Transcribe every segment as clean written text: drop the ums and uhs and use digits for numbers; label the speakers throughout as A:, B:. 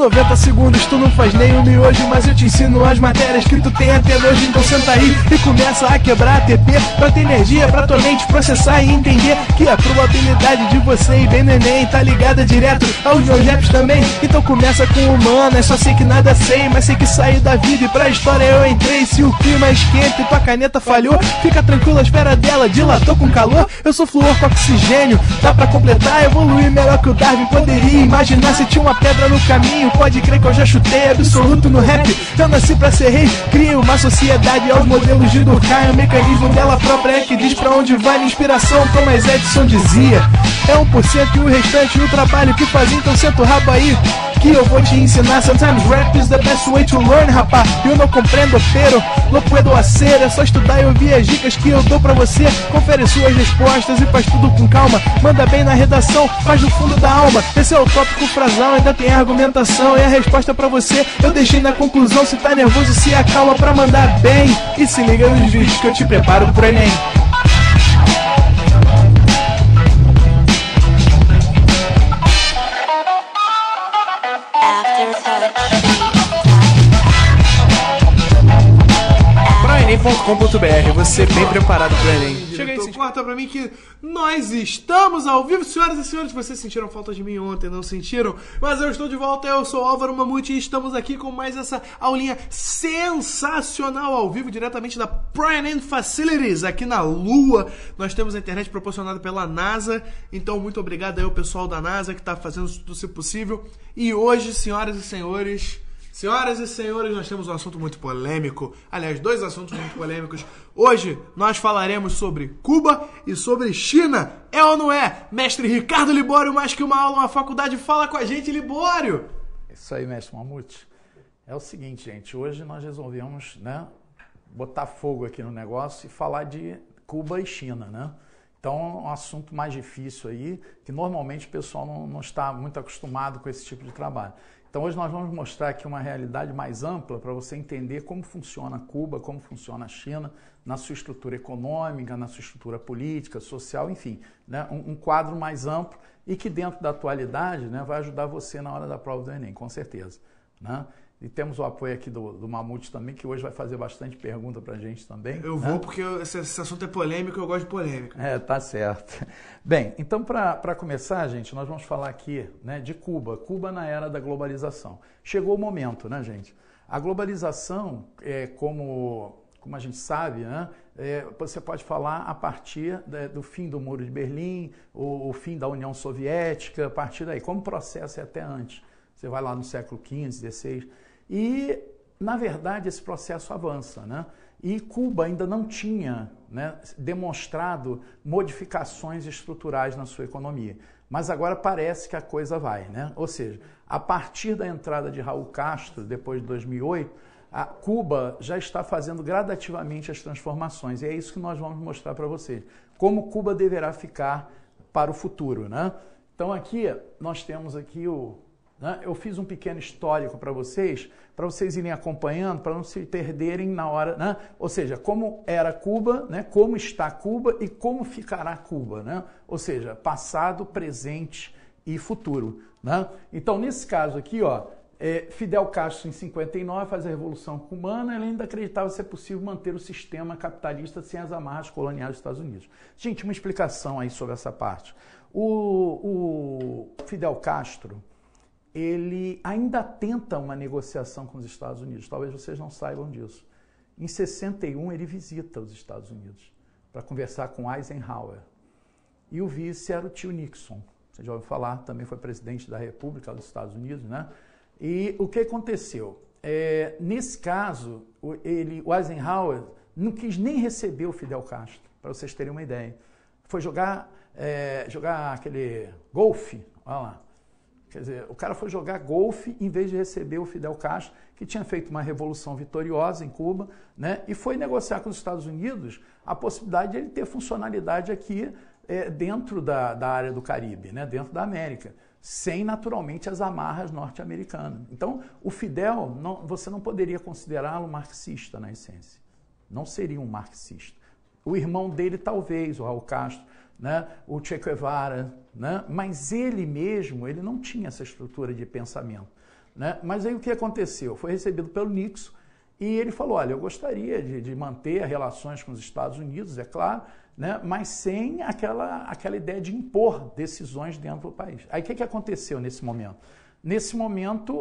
A: 90 segundos tu não faz nem um miojo, mas eu te ensino as matérias que tu tem até hoje. Então senta aí e começa a quebrar a TP pra ter energia pra tua mente processar e entender que a probabilidade de você ir bem no Enem tá ligada direto aos meus raps também. Então começa com humanas, só sei que nada sei, mas sei que saí da vida e pra história eu entrei. Se o clima esquenta e tua caneta falhou, fica tranquilo à espera dela, dilatou com calor. Eu sou flúor com oxigênio, dá pra completar, evoluir melhor que o Darwin poderia imaginar. Se tinha uma pedra no caminho, pode crer que eu já chutei absoluto no rap. Eu nasci pra ser rei, crio uma sociedade aos modelos de Durkheim. O mecanismo dela própria é que diz pra onde vai minha inspiração. Thomas Edison dizia, é 1% e o restante o trabalho que faz. Então senta o rabo aí que eu vou te ensinar. Sometimes rap is the best way to learn, rapá. Eu não compreendo, pero não puedo hacer. É só estudar e ouvir as dicas que eu dou pra você. Confere suas respostas e faz tudo com calma. Manda bem na redação, faz do fundo da alma. Esse é o tópico frasal, ainda tem argumentação. E a resposta pra você eu deixei na conclusão. Se tá nervoso, se acalma pra mandar bem. E se liga nos vídeos que eu te preparo pro Enem. Enem.com.br, você bem preparado para o Enem. Chega aí, corta pra mim que nós estamos ao vivo. Senhoras e senhores, vocês sentiram falta de mim ontem, não sentiram? Mas eu estou de volta, eu sou Álvaro Mamute e estamos aqui com mais essa aulinha sensacional ao vivo, diretamente da ProEnem Facilities, aqui na Lua. Nós temos a internet proporcionada pela NASA, então muito obrigado aí ao pessoal da NASA que está fazendo tudo isso possível. E hoje, senhoras e senhores, nós temos um assunto muito polêmico. Aliás, dois assuntos muito polêmicos. Hoje nós falaremos sobre Cuba e sobre China. É ou não é? Mestre Ricardo Libório, mais que uma aula, uma faculdade. Fala com a gente, Libório!
B: Isso aí, mestre Mamute. É o seguinte, gente. Hoje nós resolvemos, botar fogo aqui no negócio e falar de Cuba e China, né? Então, é um assunto mais difícil aí, que normalmente o pessoal não está muito acostumado com esse tipo de trabalho. Então hoje nós vamos mostrar aqui uma realidade mais ampla para você entender como funciona Cuba, como funciona a China, na sua estrutura econômica, na sua estrutura política, social, enfim, um quadro mais amplo e que dentro da atualidade vai ajudar você na hora da prova do Enem, com certeza. E temos o apoio aqui do Mamute também, que hoje vai fazer bastante pergunta pra gente também.
A: Eu vou porque esse assunto é polêmico, eu gosto de polêmica.
B: Tá certo. Bem, então para começar, gente, nós vamos falar aqui de Cuba. Cuba na era da globalização. Chegou o momento, gente? A globalização, como a gente sabe, você pode falar a partir do fim do Muro de Berlim, o fim da União Soviética, a partir daí. Como processo é até antes. Você vai lá no século XV, XVI. E, na verdade, esse processo avança, E Cuba ainda não tinha demonstrado modificações estruturais na sua economia. Mas agora parece que a coisa vai, Ou seja, a partir da entrada de Raul Castro, depois de 2008, a Cuba já está fazendo gradativamente as transformações. E é isso que nós vamos mostrar para vocês. Como Cuba deverá ficar para o futuro, Então, aqui, nós temos aqui eu fiz um pequeno histórico para vocês irem acompanhando, para não se perderem na hora, Ou seja, como era Cuba, como está Cuba e como ficará Cuba, Ou seja, passado, presente e futuro, Então, nesse caso aqui, Fidel Castro, em 59, faz a Revolução Cubana, ele ainda acreditava ser possível manter o sistema capitalista sem as amarras coloniais dos Estados Unidos. Gente, uma explicação aí sobre essa parte. O Fidel Castro, ele ainda tenta uma negociação com os Estados Unidos. Talvez vocês não saibam disso. Em 61, ele visita os Estados Unidos para conversar com Eisenhower. E o vice era o tio Nixon. Você já ouviu falar, também foi presidente da República dos Estados Unidos, E o que aconteceu? Nesse caso, o Eisenhower não quis nem receber o Fidel Castro, para vocês terem uma ideia. Foi jogar aquele golfe, olha lá. Quer dizer, o cara foi jogar golfe em vez de receber o Fidel Castro, que tinha feito uma revolução vitoriosa em Cuba, e foi negociar com os Estados Unidos a possibilidade de ele ter funcionalidade aqui dentro da área do Caribe, dentro da América, sem naturalmente as amarras norte-americanas. Então, o Fidel, você não poderia considerá-lo marxista na essência. Não seria um marxista. O irmão dele, talvez, o Raul Castro, o Che Guevara, mas ele mesmo, ele não tinha essa estrutura de pensamento. né? Mas aí o que aconteceu? Foi recebido pelo Nixon e ele falou, olha, eu gostaria de manter relações com os Estados Unidos, é claro, né? Mas sem aquela ideia de impor decisões dentro do país. Aí o que aconteceu nesse momento? Nesse momento,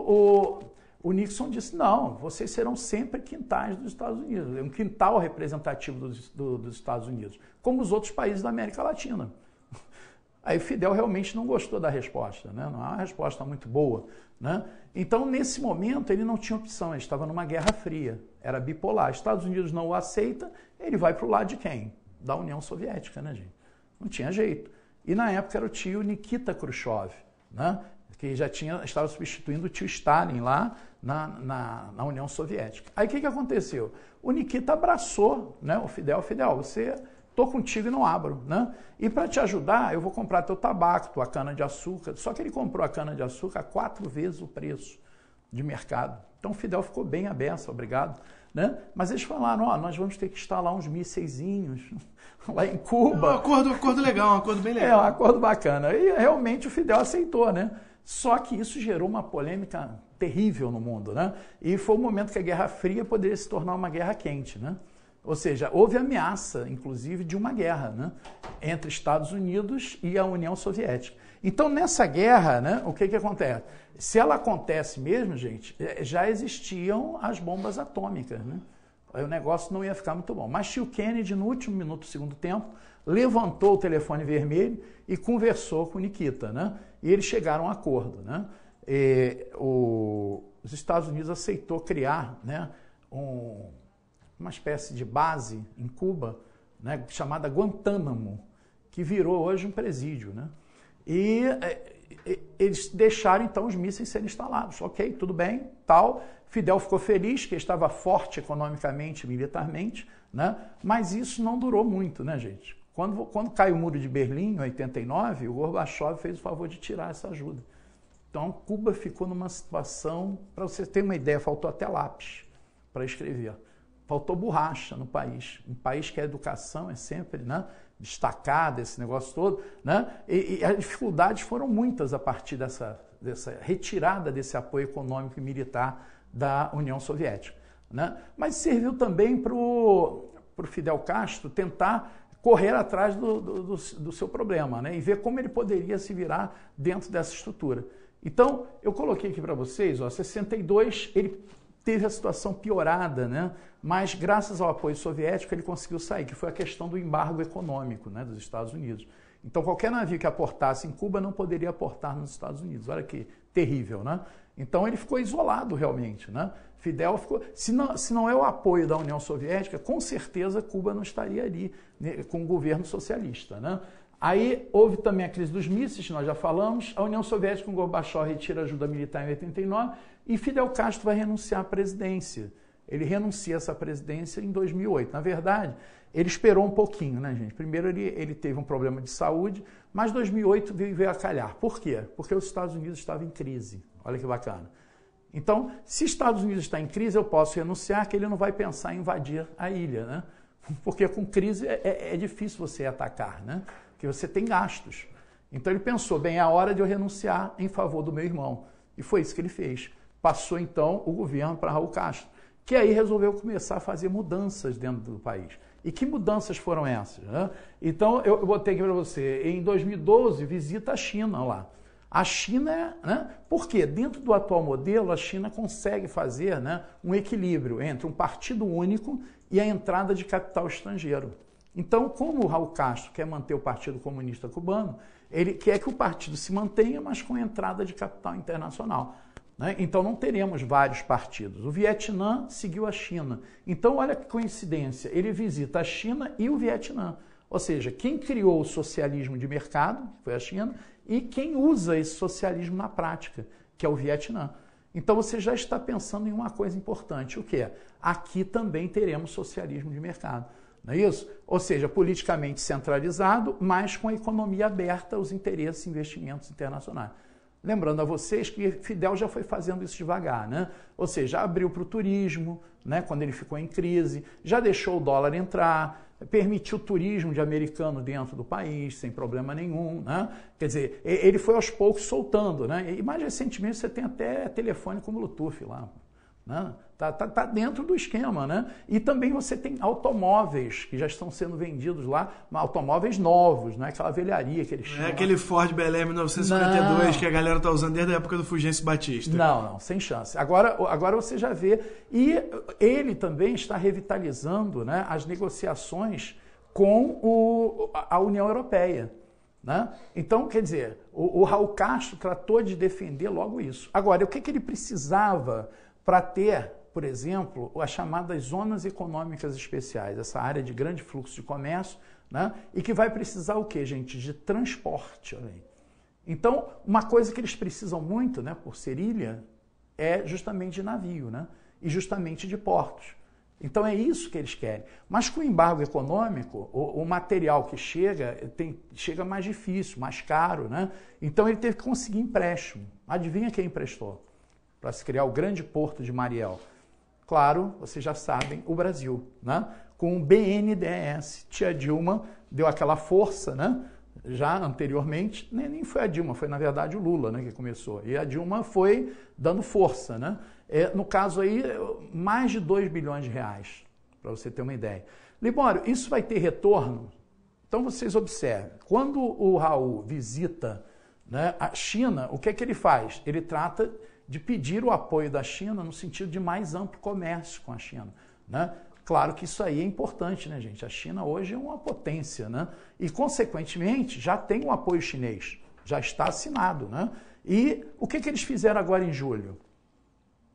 B: o Nixon disse, não, vocês serão sempre quintais dos Estados Unidos, um quintal representativo dos Estados Unidos, como os outros países da América Latina. Aí Fidel realmente não gostou da resposta, né? Não é uma resposta muito boa, né? Então, nesse momento, ele não tinha opção, ele estava numa guerra fria, era bipolar. Estados Unidos não o aceita, ele vai para o lado de quem? Da União Soviética, né, gente? Não tinha jeito. E na época era o tio Nikita Khrushchev, né? Que estava substituindo o tio Stalin lá na União Soviética. Aí o que aconteceu? O Nikita abraçou, né, o Fidel, estou contigo e não abro, né? E para te ajudar, eu vou comprar teu tabaco, tua cana-de-açúcar. Só que ele comprou a cana-de-açúcar a 4 vezes o preço de mercado. Então o Fidel ficou bem à beça, obrigado. Né? Mas eles falaram, nós vamos ter que instalar uns mísseizinhos lá em Cuba.
A: Um acordo legal, um acordo bem legal.
B: Um acordo bacana. E realmente o Fidel aceitou, né? Só que isso gerou uma polêmica terrível no mundo, né? E foi o momento que a Guerra Fria poderia se tornar uma guerra quente, né? Ou seja, houve ameaça, inclusive, de uma guerra, né, entre Estados Unidos e a União Soviética. Então, nessa guerra, né, o que acontece? Se ela acontece mesmo, gente, já existiam as bombas atômicas, né? Aí o negócio não ia ficar muito bom. Mas tio Kennedy, no último minuto do segundo tempo, levantou o telefone vermelho e conversou com o Nikita, né? E eles chegaram a um acordo, né? Os Estados Unidos aceitou criar, né, uma espécie de base em Cuba, né, chamada Guantánamo, que virou hoje um presídio, né? E eles deixaram, então, os mísseis serem instalados. Ok, tudo bem, tal. Fidel ficou feliz, que estava forte economicamente e militarmente, né? Mas isso não durou muito, né, gente? Quando caiu o Muro de Berlim, em 89, o Gorbachev fez o favor de tirar essa ajuda. Então, Cuba ficou numa situação, para você ter uma ideia, faltou até lápis para escrever. Faltou borracha no país. Um país que a educação é sempre, né, destacada, esse negócio todo, né? E as dificuldades foram muitas a partir dessa retirada desse apoio econômico e militar da União Soviética, né? Mas serviu também para o Fidel Castro tentar correr atrás do seu problema, né? E ver como ele poderia se virar dentro dessa estrutura. Então, eu coloquei aqui para vocês, 62, ele teve a situação piorada, né? Mas graças ao apoio soviético ele conseguiu sair, que foi a questão do embargo econômico, né, dos Estados Unidos. Então qualquer navio que aportasse em Cuba não poderia aportar nos Estados Unidos. Olha que terrível, né? Então ele ficou isolado realmente, né? Fidel ficou... Se não é o apoio da União Soviética, com certeza Cuba não estaria ali, né, com o governo socialista, né? Aí houve também a crise dos mísseis, nós já falamos, a União Soviética com Gorbachev retira ajuda militar em 89 e Fidel Castro vai renunciar à presidência. Ele renuncia a essa presidência em 2008. Na verdade, ele esperou um pouquinho, né, gente? Primeiro ele teve um problema de saúde, mas 2008 veio a calhar. Por quê? Porque os Estados Unidos estavam em crise. Olha que bacana. Então, se os Estados Unidos está em crise, eu posso renunciar, que ele não vai pensar em invadir a ilha, né? Porque com crise é difícil você atacar, né? Porque você tem gastos. Então ele pensou, bem, é a hora de eu renunciar em favor do meu irmão. E foi isso que ele fez. Passou então o governo para Raul Castro, que aí resolveu começar a fazer mudanças dentro do país. E que mudanças foram essas, né? Então eu botei aqui para você, em 2012, visita a China lá. A China, né? Porque dentro do atual modelo, a China consegue fazer, né, um equilíbrio entre um partido único e a entrada de capital estrangeiro. Então, como o Raul Castro quer manter o Partido Comunista Cubano, ele quer que o partido se mantenha, mas com entrada de capital internacional, né? Então, não teremos vários partidos. O Vietnã seguiu a China. Então, olha que coincidência, ele visita a China e o Vietnã. Ou seja, quem criou o socialismo de mercado, que foi a China, e quem usa esse socialismo na prática, que é o Vietnã. Então, você já está pensando em uma coisa importante, o que é? Aqui também teremos socialismo de mercado. Não é isso? Ou seja, politicamente centralizado, mas com a economia aberta aos interesses e investimentos internacionais. Lembrando a vocês que Fidel já foi fazendo isso devagar, né? Ou seja, abriu para o turismo, né, quando ele ficou em crise, já deixou o dólar entrar, permitiu o turismo de americano dentro do país, sem problema nenhum, né? Quer dizer, ele foi aos poucos soltando, né? E mais recentemente você tem até telefone com Bluetooth lá, né? Tá dentro do esquema, né? E também você tem automóveis que já estão sendo vendidos lá, automóveis novos, não é aquela velharia que eles chamam.
A: É aquele Ford Belém 1952 que a galera tá usando desde a época do Fulgêncio Batista.
B: Não, sem chance. Agora você já vê. E ele também está revitalizando, né, as negociações com a União Europeia. Né? Então, quer dizer, o Raul Castro tratou de defender logo isso. Agora, o que ele precisava para ter, por exemplo, as chamadas zonas econômicas especiais, essa área de grande fluxo de comércio, né? E que vai precisar o quê, gente? De transporte. Então, uma coisa que eles precisam muito, né, por ser ilha, é justamente de navio, né? E justamente de portos. Então é isso que eles querem. Mas com o embargo econômico, o material que chega mais difícil, mais caro, né? Então ele teve que conseguir empréstimo. Adivinha quem emprestou? Para se criar o grande porto de Mariel. Claro, vocês já sabem, o Brasil, né? Com o BNDES. Tia Dilma deu aquela força, né? Já anteriormente, nem foi a Dilma, foi na verdade o Lula, né, que começou. E a Dilma foi dando força, né? No caso aí, mais de 2 bilhões de reais, para você ter uma ideia. Libório, isso vai ter retorno? Então vocês observem, quando o Raul visita, né, a China, o que é que ele faz? Ele trata de pedir o apoio da China no sentido de mais amplo comércio com a China, né? Claro que isso aí é importante, né, gente? A China hoje é uma potência, né? E, consequentemente, já tem um apoio chinês, já está assinado, né? E o que eles fizeram agora em julho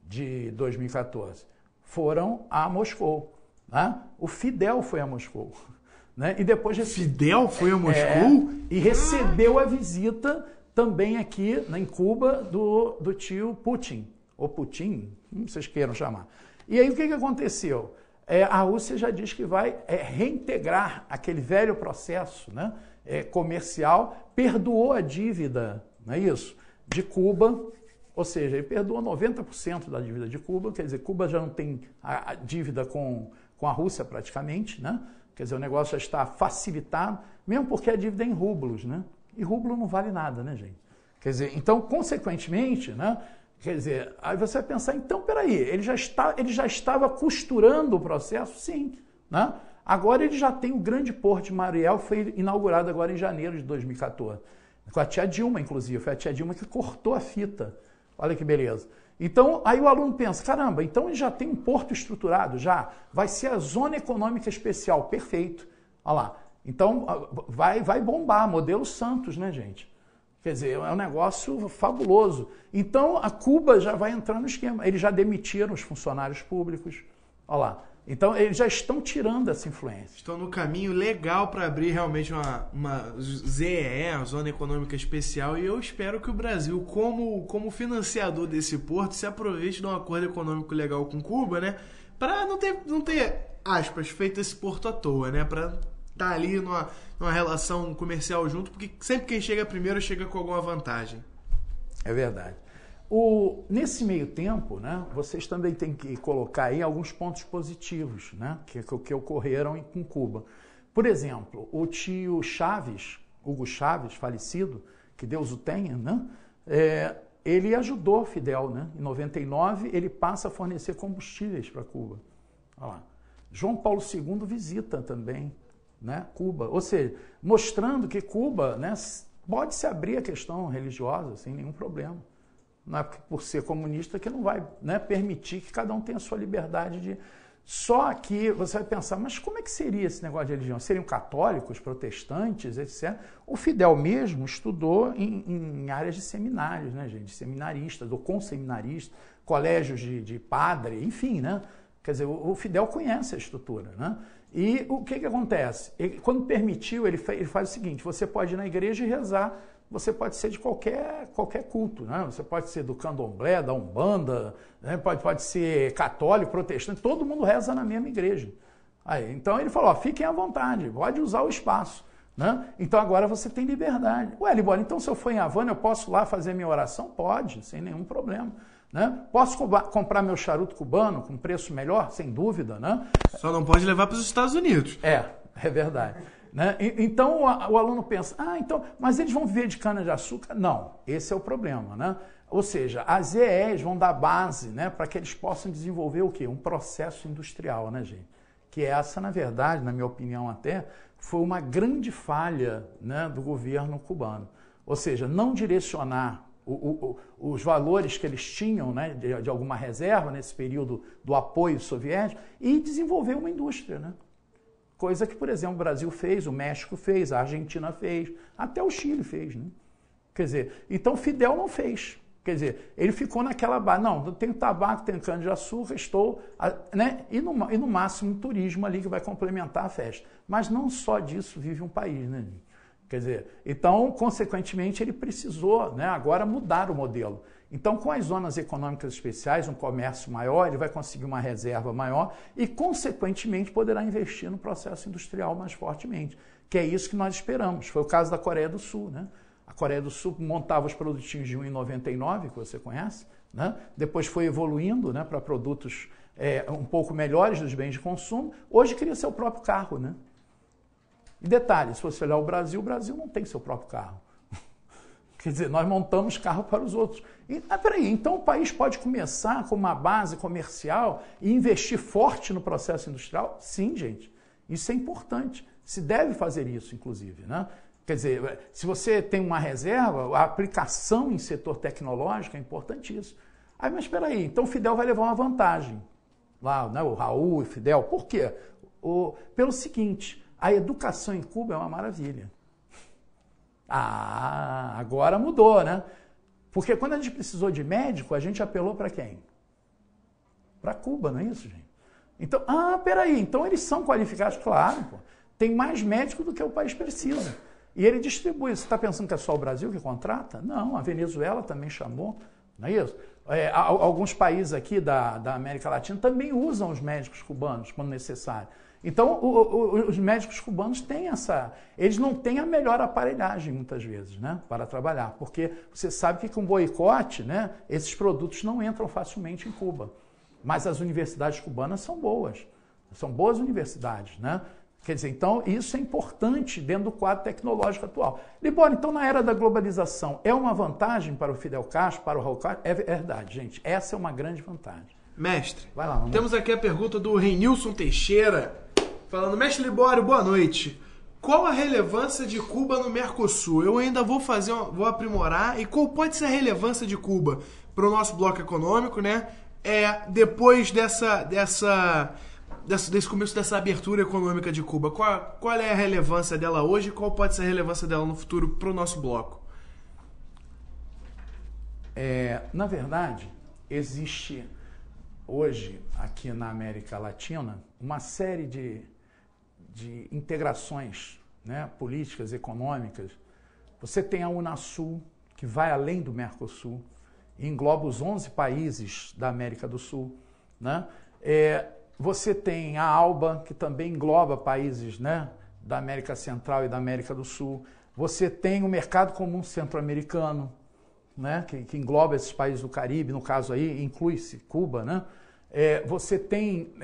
B: de 2014? Foram a Moscou, né? O Fidel foi a Moscou, né? E depois
A: Fidel foi a Moscou?
B: E recebeu a visita também aqui em Cuba do tio Putin, ou Putin, como vocês queiram chamar. E aí o que aconteceu? A Rússia já diz que vai reintegrar aquele velho processo, né, comercial, perdoou a dívida, não é isso? De Cuba, ou seja, ele perdoou 90% da dívida de Cuba, quer dizer, Cuba já não tem a dívida com a Rússia praticamente, né? Quer dizer, o negócio já está facilitado, mesmo porque a dívida é em rublos, né? E rublo não vale nada, né, gente? Quer dizer, então, consequentemente, né? Quer dizer, aí você vai pensar, então, peraí, ele já estava costurando o processo? Sim. Né? Agora ele já tem o grande porto de Mariel, foi inaugurado agora em janeiro de 2014. Com a tia Dilma, inclusive, foi a tia Dilma que cortou a fita. Olha que beleza. Então, aí o aluno pensa, caramba, então ele já tem um porto estruturado, já vai ser a zona econômica especial, perfeito. Olha lá. Então, vai bombar, modelo Santos, né, gente? Quer dizer, é um negócio fabuloso. Então, a Cuba já vai entrar no esquema. Eles já demitiram os funcionários públicos. Olha lá. Então, eles já estão tirando essa influência.
A: Estão no caminho legal para abrir realmente uma ZEE, a Zona Econômica Especial, e eu espero que o Brasil, como financiador desse porto, se aproveite de um acordo econômico legal com Cuba, né? Para não ter, aspas, feito esse porto à toa, né? Para estar ali numa relação comercial junto, porque sempre quem chega primeiro chega com alguma vantagem.
B: É verdade. Nesse meio tempo, né, vocês também têm que colocar aí alguns pontos positivos, né, que ocorreram com Cuba. Por exemplo, o tio Chaves, Hugo Chaves, falecido, que Deus o tenha, né, ele ajudou Fidel, né? Em 99, ele passa a fornecer combustíveis para Cuba. Olha lá. João Paulo II visita também, né, Cuba, ou seja, mostrando que Cuba, né, pode se abrir a questão religiosa sem nenhum problema. Não é por ser comunista que não vai, né, permitir que cada um tenha a sua liberdade de... Só que você vai pensar, mas como é que seria esse negócio de religião? Seriam católicos, protestantes, etc. O Fidel mesmo estudou em áreas de seminários, né, gente? Seminaristas, ou com seminaristas, colégios de padre, enfim, né? Quer dizer, o Fidel conhece a estrutura, né? E o que acontece? Quando permitiu, ele faz o seguinte, você pode ir na igreja e rezar, você pode ser de qualquer culto, né? Você pode ser do candomblé, da umbanda, né? pode ser católico, protestante, todo mundo reza na mesma igreja. Aí, então ele falou, fiquem à vontade, pode usar o espaço. Né? Então agora você tem liberdade. Ué, Libório, então se eu for em Havana, eu posso lá fazer minha oração? Pode, sem nenhum problema. Né? Posso comprar meu charuto cubano com preço melhor? Sem dúvida. Né?
A: Só não pode levar para os Estados Unidos.
B: É verdade. Né? Então o aluno pensa, mas eles vão viver de cana-de-açúcar? Não, esse é o problema. Né? Ou seja, as EEs vão dar base, né, para que eles possam desenvolver o quê? Um processo industrial, né, gente? Que essa, na verdade, na minha opinião até, foi uma grande falha, né, do governo cubano. Ou seja, não direcionar os valores que eles tinham, né, de alguma reserva nesse período do apoio soviético e desenvolver uma indústria, né? Coisa que, por exemplo, o Brasil fez, o México fez, a Argentina fez, até o Chile fez, né? Quer dizer, então Fidel não fez. Quer dizer, ele ficou naquela base, não, tenho tabaco, tenho cana-de-açúcar, né? E no máximo um turismo ali que vai complementar a festa. Mas não só disso vive um país, né? Quer dizer, então, consequentemente, ele precisou, né, agora mudar o modelo. Então, com as zonas econômicas especiais, um comércio maior, ele vai conseguir uma reserva maior e, consequentemente, poderá investir no processo industrial mais fortemente, que é isso que nós esperamos. Foi o caso da Coreia do Sul, né? A Coreia do Sul montava os produtinhos de 1,99, que você conhece, né? Depois foi evoluindo, né, para produtos um pouco melhores dos bens de consumo. Hoje cria seu próprio carro, né? E detalhe, se você olhar o Brasil não tem seu próprio carro. Quer dizer, nós montamos carro para os outros. Peraí, então o país pode começar com uma base comercial e investir forte no processo industrial? Sim, gente. Isso é importante. Se deve fazer isso, inclusive, né? Quer dizer, se você tem uma reserva, a aplicação em setor tecnológico é importantíssimo. Mas espera aí, então o Fidel vai levar uma vantagem. Lá, né, o Raul e o Fidel. Por quê? Pelo seguinte, a educação em Cuba é uma maravilha. Agora mudou, né? Porque quando a gente precisou de médico, a gente apelou para quem? Para Cuba, não é isso, gente? Então, peraí, então eles são qualificados? Claro, pô. Tem mais médico do que o país precisa. E ele distribui. Você está pensando que é só o Brasil que contrata? Não, a Venezuela também chamou, não é isso? Alguns países aqui da América Latina também usam os médicos cubanos quando necessário. Então, os médicos cubanos têm eles não têm a melhor aparelhagem, muitas vezes, né, para trabalhar, porque você sabe que com boicote, né, esses produtos não entram facilmente em Cuba. Mas as universidades cubanas são boas universidades, né? Quer dizer, então, isso é importante dentro do quadro tecnológico atual. Libório, então, na era da globalização, é uma vantagem para o Fidel Castro, para o Raul Castro? É verdade, gente, essa é uma grande vantagem.
A: Mestre,
B: vai lá,
A: temos aqui a pergunta do Renilson Teixeira, falando, mestre Libório, boa noite. Qual a relevância de Cuba no Mercosul? Eu ainda vou aprimorar. E qual pode ser a relevância de Cuba para o nosso bloco econômico, né? Depois desse começo dessa abertura econômica de Cuba, qual é a relevância dela hoje e qual pode ser a relevância dela no futuro para o nosso bloco?
B: Na verdade, existe hoje, aqui na América Latina, uma série de integrações, né, políticas, econômicas. Você tem a Unasul, que vai além do Mercosul, e engloba os 11 países da América do Sul, né? Você tem a ALBA, que também engloba países, né, da América Central e da América do Sul. Você tem o Mercado Comum Centro-Americano, né, que engloba esses países do Caribe, no caso aí, inclui-se Cuba, né? Você tem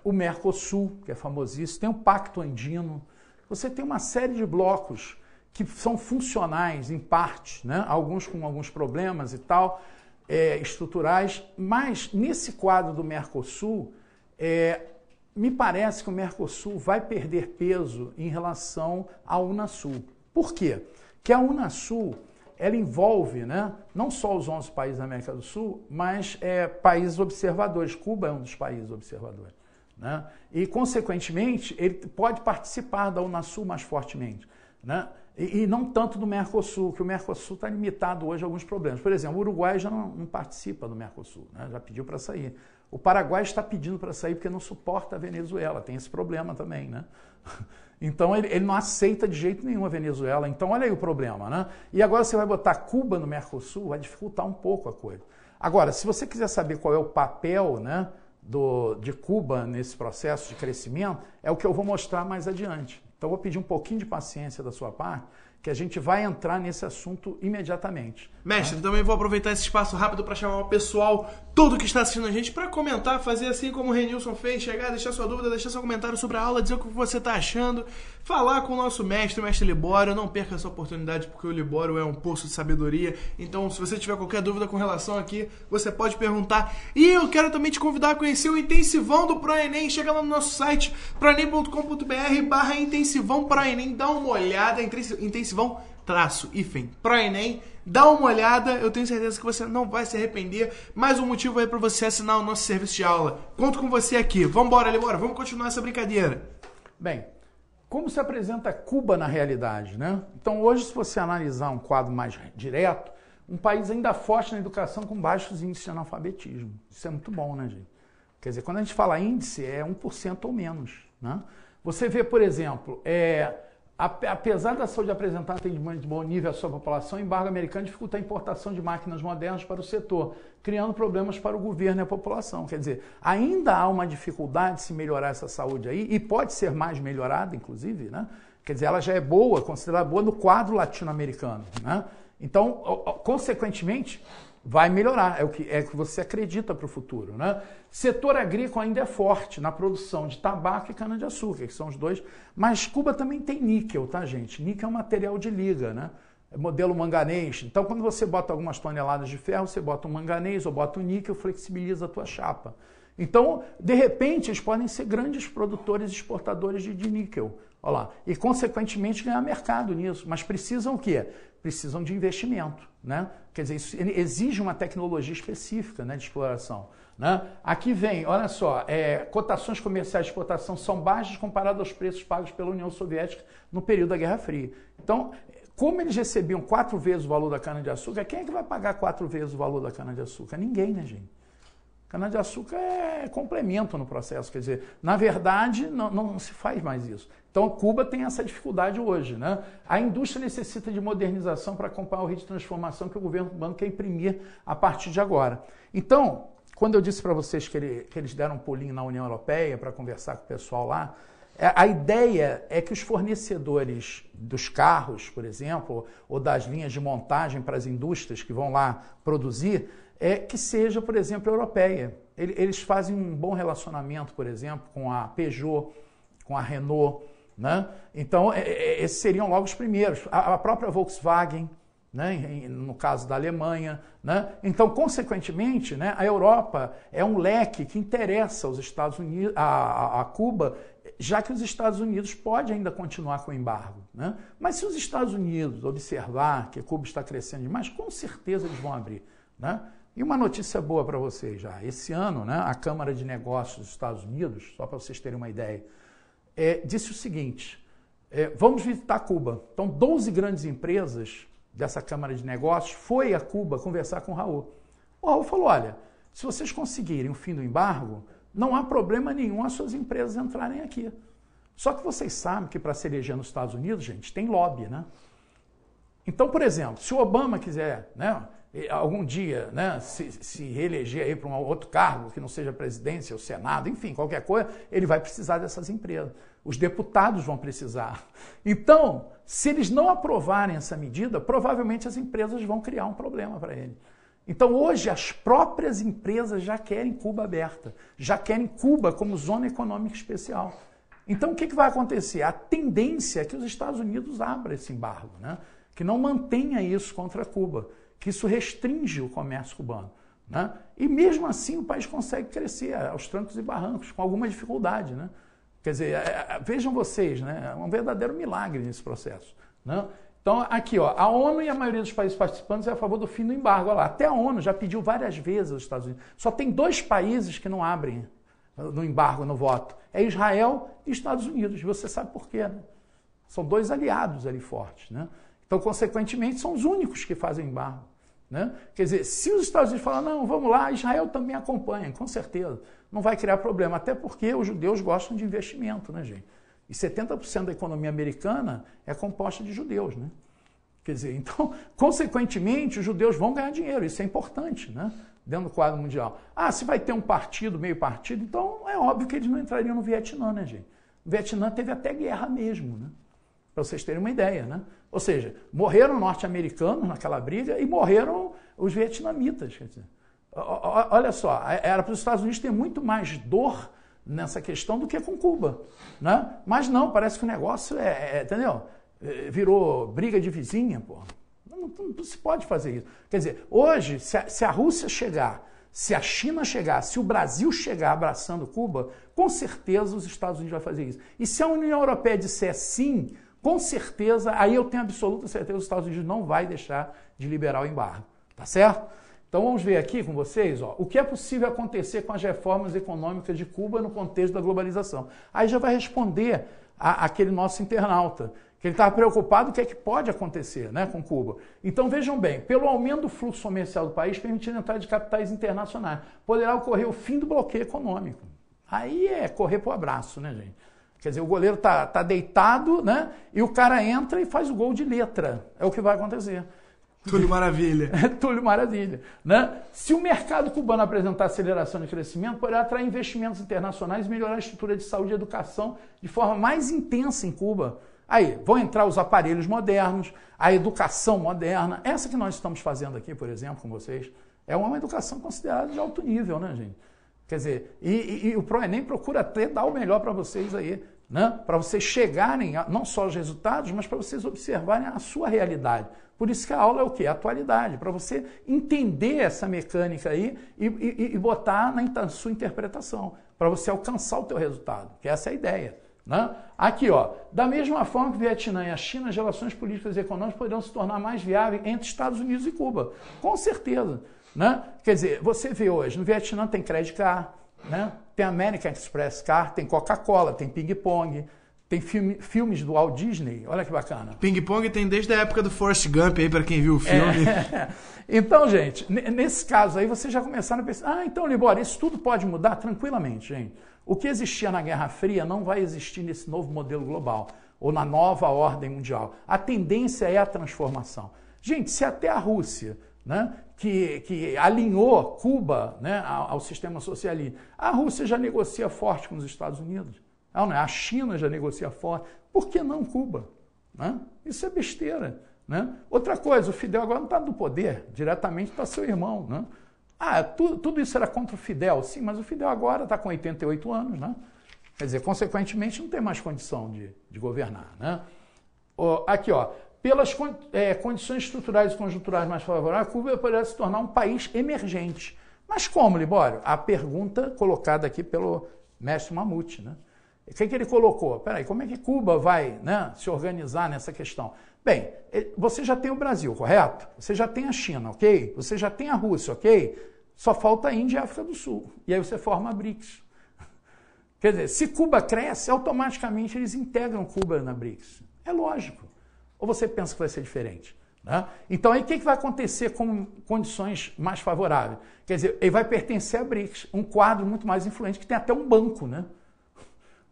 B: o Mercosul, que é famosíssimo, tem o Pacto Andino. Você tem uma série de blocos que são funcionais, em parte, né? Alguns com alguns problemas e tal, estruturais, mas nesse quadro do Mercosul, me parece que o Mercosul vai perder peso em relação à Unasul. Por quê? Porque a Unasul, ela envolve, né, não só os 11 países da América do Sul, mas países observadores. Cuba é um dos países observadores, né? E, consequentemente, ele pode participar da Unasul mais fortemente, né? E não tanto do Mercosul, que o Mercosul está limitado hoje a alguns problemas. Por exemplo, o Uruguai já não participa do Mercosul, né? Já pediu para sair. O Paraguai está pedindo para sair porque não suporta a Venezuela, tem esse problema também, né? Então ele não aceita de jeito nenhum a Venezuela. Então olha aí o problema, né? E agora você vai botar Cuba no Mercosul, vai dificultar um pouco a coisa. Agora, se você quiser saber qual é o papel, né, de Cuba nesse processo de crescimento, é o que eu vou mostrar mais adiante. Então eu vou pedir um pouquinho de paciência da sua parte, que a gente vai entrar nesse assunto imediatamente.
A: Mestre, também vou aproveitar esse espaço rápido para chamar o pessoal todo que está assistindo a gente para comentar, fazer assim como o Renilson fez, chegar, deixar sua dúvida, deixar seu comentário sobre a aula, dizer o que você está achando, falar com o nosso mestre, o mestre Libório. Não perca essa oportunidade, porque o Libório é um poço de sabedoria. Então, se você tiver qualquer dúvida com relação aqui, você pode perguntar. E eu quero também te convidar a conhecer o intensivão do ProEnem. Chega lá no nosso site, proenem.com.br/intensivão ProEnem, dá uma olhada, intensivão-ProEnem, dá uma olhada, eu tenho certeza que você não vai se arrepender. Mais um motivo aí para você assinar o nosso serviço de aula. Conto com você aqui. Vambora, Libório, vamos continuar essa brincadeira.
B: Bem, como se apresenta Cuba na realidade, né? Então hoje, se você analisar um quadro mais direto, um país ainda forte na educação com baixos índices de analfabetismo. Isso é muito bom, né, gente? Quer dizer, quando a gente fala índice, é 1% ou menos, né? Você vê, por exemplo, apesar da saúde apresentar atendimento de bom nível à sua população, o embargo americano dificulta a importação de máquinas modernas para o setor, criando problemas para o governo e a população. Quer dizer, ainda há uma dificuldade de se melhorar essa saúde aí, e pode ser mais melhorada, inclusive, né? Quer dizer, ela já é boa, considerada boa no quadro latino-americano, né? Então, consequentemente, vai melhorar, é o que você acredita para o futuro, né? Setor agrícola ainda é forte na produção de tabaco e cana-de-açúcar, que são os dois, mas Cuba também tem níquel, tá, gente? Níquel é um material de liga, né? É modelo manganês. Então, quando você bota algumas toneladas de ferro, você bota um manganês ou bota um níquel, flexibiliza a tua chapa. Então, de repente, eles podem ser grandes produtores e exportadores de níquel. Olha lá. E, consequentemente, ganhar mercado nisso. Mas precisam o quê? Precisam de investimento, né? Quer dizer, isso exige uma tecnologia específica, né, de exploração, né? Aqui vem, olha só, cotações comerciais de exportação são baixas comparadas aos preços pagos pela União Soviética no período da Guerra Fria. Então, como eles recebiam 4 vezes o valor da cana-de-açúcar, quem é que vai pagar 4 vezes o valor da cana-de-açúcar? Ninguém, né, gente? Cana-de-açúcar é complemento no processo, quer dizer, na verdade não se faz mais isso. Então, Cuba tem essa dificuldade hoje, né? A indústria necessita de modernização para acompanhar o ritmo de transformação que o governo cubano quer imprimir a partir de agora. Então, quando eu disse para vocês que eles deram um pulinho na União Europeia para conversar com o pessoal lá, a ideia é que os fornecedores dos carros, por exemplo, ou das linhas de montagem para as indústrias que vão lá produzir, que seja, por exemplo, europeia. Eles fazem um bom relacionamento, por exemplo, com a Peugeot, com a Renault, né? Então, esses seriam logo os primeiros. A própria Volkswagen, né? No caso da Alemanha, né? Então, consequentemente, né, a Europa é um leque que interessa aos Estados Unidos, a Cuba, já que os Estados Unidos podem ainda continuar com o embargo, né? Mas se os Estados Unidos observar que Cuba está crescendo demais, com certeza eles vão abrir, né? E uma notícia boa para vocês já. Esse ano, né, a Câmara de Negócios dos Estados Unidos, só para vocês terem uma ideia, disse o seguinte, vamos visitar Cuba. Então, 12 grandes empresas dessa Câmara de Negócios foi a Cuba conversar com o Raul. O Raul falou, olha, se vocês conseguirem o fim do embargo, não há problema nenhum as suas empresas entrarem aqui. Só que vocês sabem que para se eleger nos Estados Unidos, gente, tem lobby, né? Então, por exemplo, se o Obama quiser, né, algum dia, né, se reeleger aí para um outro cargo, que não seja presidência ou Senado, enfim, qualquer coisa, ele vai precisar dessas empresas. Os deputados vão precisar. Então, se eles não aprovarem essa medida, provavelmente as empresas vão criar um problema para ele. Então, hoje, as próprias empresas já querem Cuba aberta, já querem Cuba como zona econômica especial. Então, o que vai acontecer? A tendência é que os Estados Unidos abram esse embargo, né? Que não mantenha isso contra Cuba, que isso restringe o comércio cubano, né? E mesmo assim o país consegue crescer aos trancos e barrancos, com alguma dificuldade, né? Quer dizer, vejam vocês, né? É um verdadeiro milagre nesse processo, né? Então, aqui, ó, a ONU e a maioria dos países participantes é a favor do fim do embargo. Olha lá, até a ONU já pediu várias vezes aos Estados Unidos. Só tem 2 países que não abrem no embargo, no voto. É Israel e Estados Unidos. E você sabe por quê, né? São 2 aliados ali fortes, né? Então, consequentemente, são os únicos que fazem embargo, né? Quer dizer, se os Estados Unidos falarem, não, vamos lá, Israel também acompanha, com certeza. Não vai criar problema, até porque os judeus gostam de investimento, né, gente? E 70% da economia americana é composta de judeus, né? Quer dizer, então, consequentemente, os judeus vão ganhar dinheiro, isso é importante, né? Dentro do quadro mundial. Ah, se vai ter um partido, meio partido, então é óbvio que eles não entrariam no Vietnã, né, gente? O Vietnã teve até guerra mesmo, né? Para vocês terem uma ideia, né? Ou seja, morreram norte-americanos naquela briga e morreram os vietnamitas. Quer dizer, olha só, era para os Estados Unidos ter muito mais dor nessa questão do que com Cuba, né? Mas não, parece que o negócio entendeu? Virou briga de vizinha, pô. Não se pode fazer isso. Quer dizer, hoje, se a Rússia chegar, se a China chegar, se o Brasil chegar abraçando Cuba, com certeza os Estados Unidos vão fazer isso. E se a União Europeia disser sim, com certeza, aí eu tenho absoluta certeza que os Estados Unidos não vai deixar de liberar o embargo. Tá certo? Então vamos ver aqui com vocês, ó, o que é possível acontecer com as reformas econômicas de Cuba no contexto da globalização. Aí já vai responder aquele nosso internauta, que ele estava preocupado com o que é que pode acontecer, né, com Cuba. Então vejam bem, pelo aumento do fluxo comercial do país, permitindo a entrada de capitais internacionais, poderá ocorrer o fim do bloqueio econômico. Aí é correr pro abraço, né, gente? Quer dizer, o goleiro tá deitado, né, e o cara entra e faz o gol de letra. É o que vai acontecer.
A: Túlio Maravilha.
B: Túlio Maravilha. Né? Se o mercado cubano apresentar aceleração de crescimento, poderá atrair investimentos internacionais e melhorar a estrutura de saúde e educação de forma mais intensa em Cuba. Aí, vão entrar os aparelhos modernos, a educação moderna. Essa que nós estamos fazendo aqui, por exemplo, com vocês, é uma educação considerada de alto nível, né, gente? Quer dizer, e o ProEnem procura até dar o melhor para vocês aí, né? Para vocês chegarem, não só aos resultados, mas para vocês observarem a sua realidade. Por isso que a aula é o quê? A atualidade, para você entender essa mecânica aí e botar na sua interpretação, para você alcançar o teu resultado, que essa é a ideia. Né? Aqui, ó, da mesma forma que o Vietnã e a China, as relações políticas e econômicas poderão se tornar mais viáveis entre Estados Unidos e Cuba, com certeza. Né? Quer dizer, você vê hoje, no Vietnã tem Credit Card, né? Tem American Express Card, tem Coca-Cola, tem Ping Pong, tem filmes do Walt Disney, olha que bacana.
A: Ping Pong tem desde a época do Forrest Gump aí, para quem viu o filme.
B: Então, gente, nesse caso aí, vocês já começaram a pensar, então, Libório, isso tudo pode mudar tranquilamente, gente. O que existia na Guerra Fria não vai existir nesse novo modelo global, ou na nova ordem mundial. A tendência é a transformação. Gente, se até a Rússia, né, que alinhou Cuba, né, ao sistema socialista, a Rússia já negocia forte com os Estados Unidos. Não, a China já negocia forte. Por que não Cuba? Né? Isso é besteira. Né? Outra coisa, o Fidel agora não está no poder, diretamente está seu irmão. Né? Tudo isso era contra o Fidel, sim, mas o Fidel agora está com 88 anos. Né? Quer dizer, consequentemente, não tem mais condição de governar. Né? Aqui, ó, pelas condições estruturais e conjunturais mais favoráveis, Cuba poderá se tornar um país emergente. Mas como, Libório? A pergunta colocada aqui pelo mestre Mamute, né? O que ele colocou? Peraí, como é que Cuba vai, né, se organizar nessa questão? Bem, você já tem o Brasil, correto? Você já tem a China, ok? Você já tem a Rússia, ok? Só falta a Índia e a África do Sul. E aí você forma a BRICS. Quer dizer, se Cuba cresce, automaticamente eles integram Cuba na BRICS. É lógico. Ou você pensa que vai ser diferente? Né? Então, aí o que vai acontecer com condições mais favoráveis? Quer dizer, ele vai pertencer à BRICS, um quadro muito mais influente, que tem até um banco, né?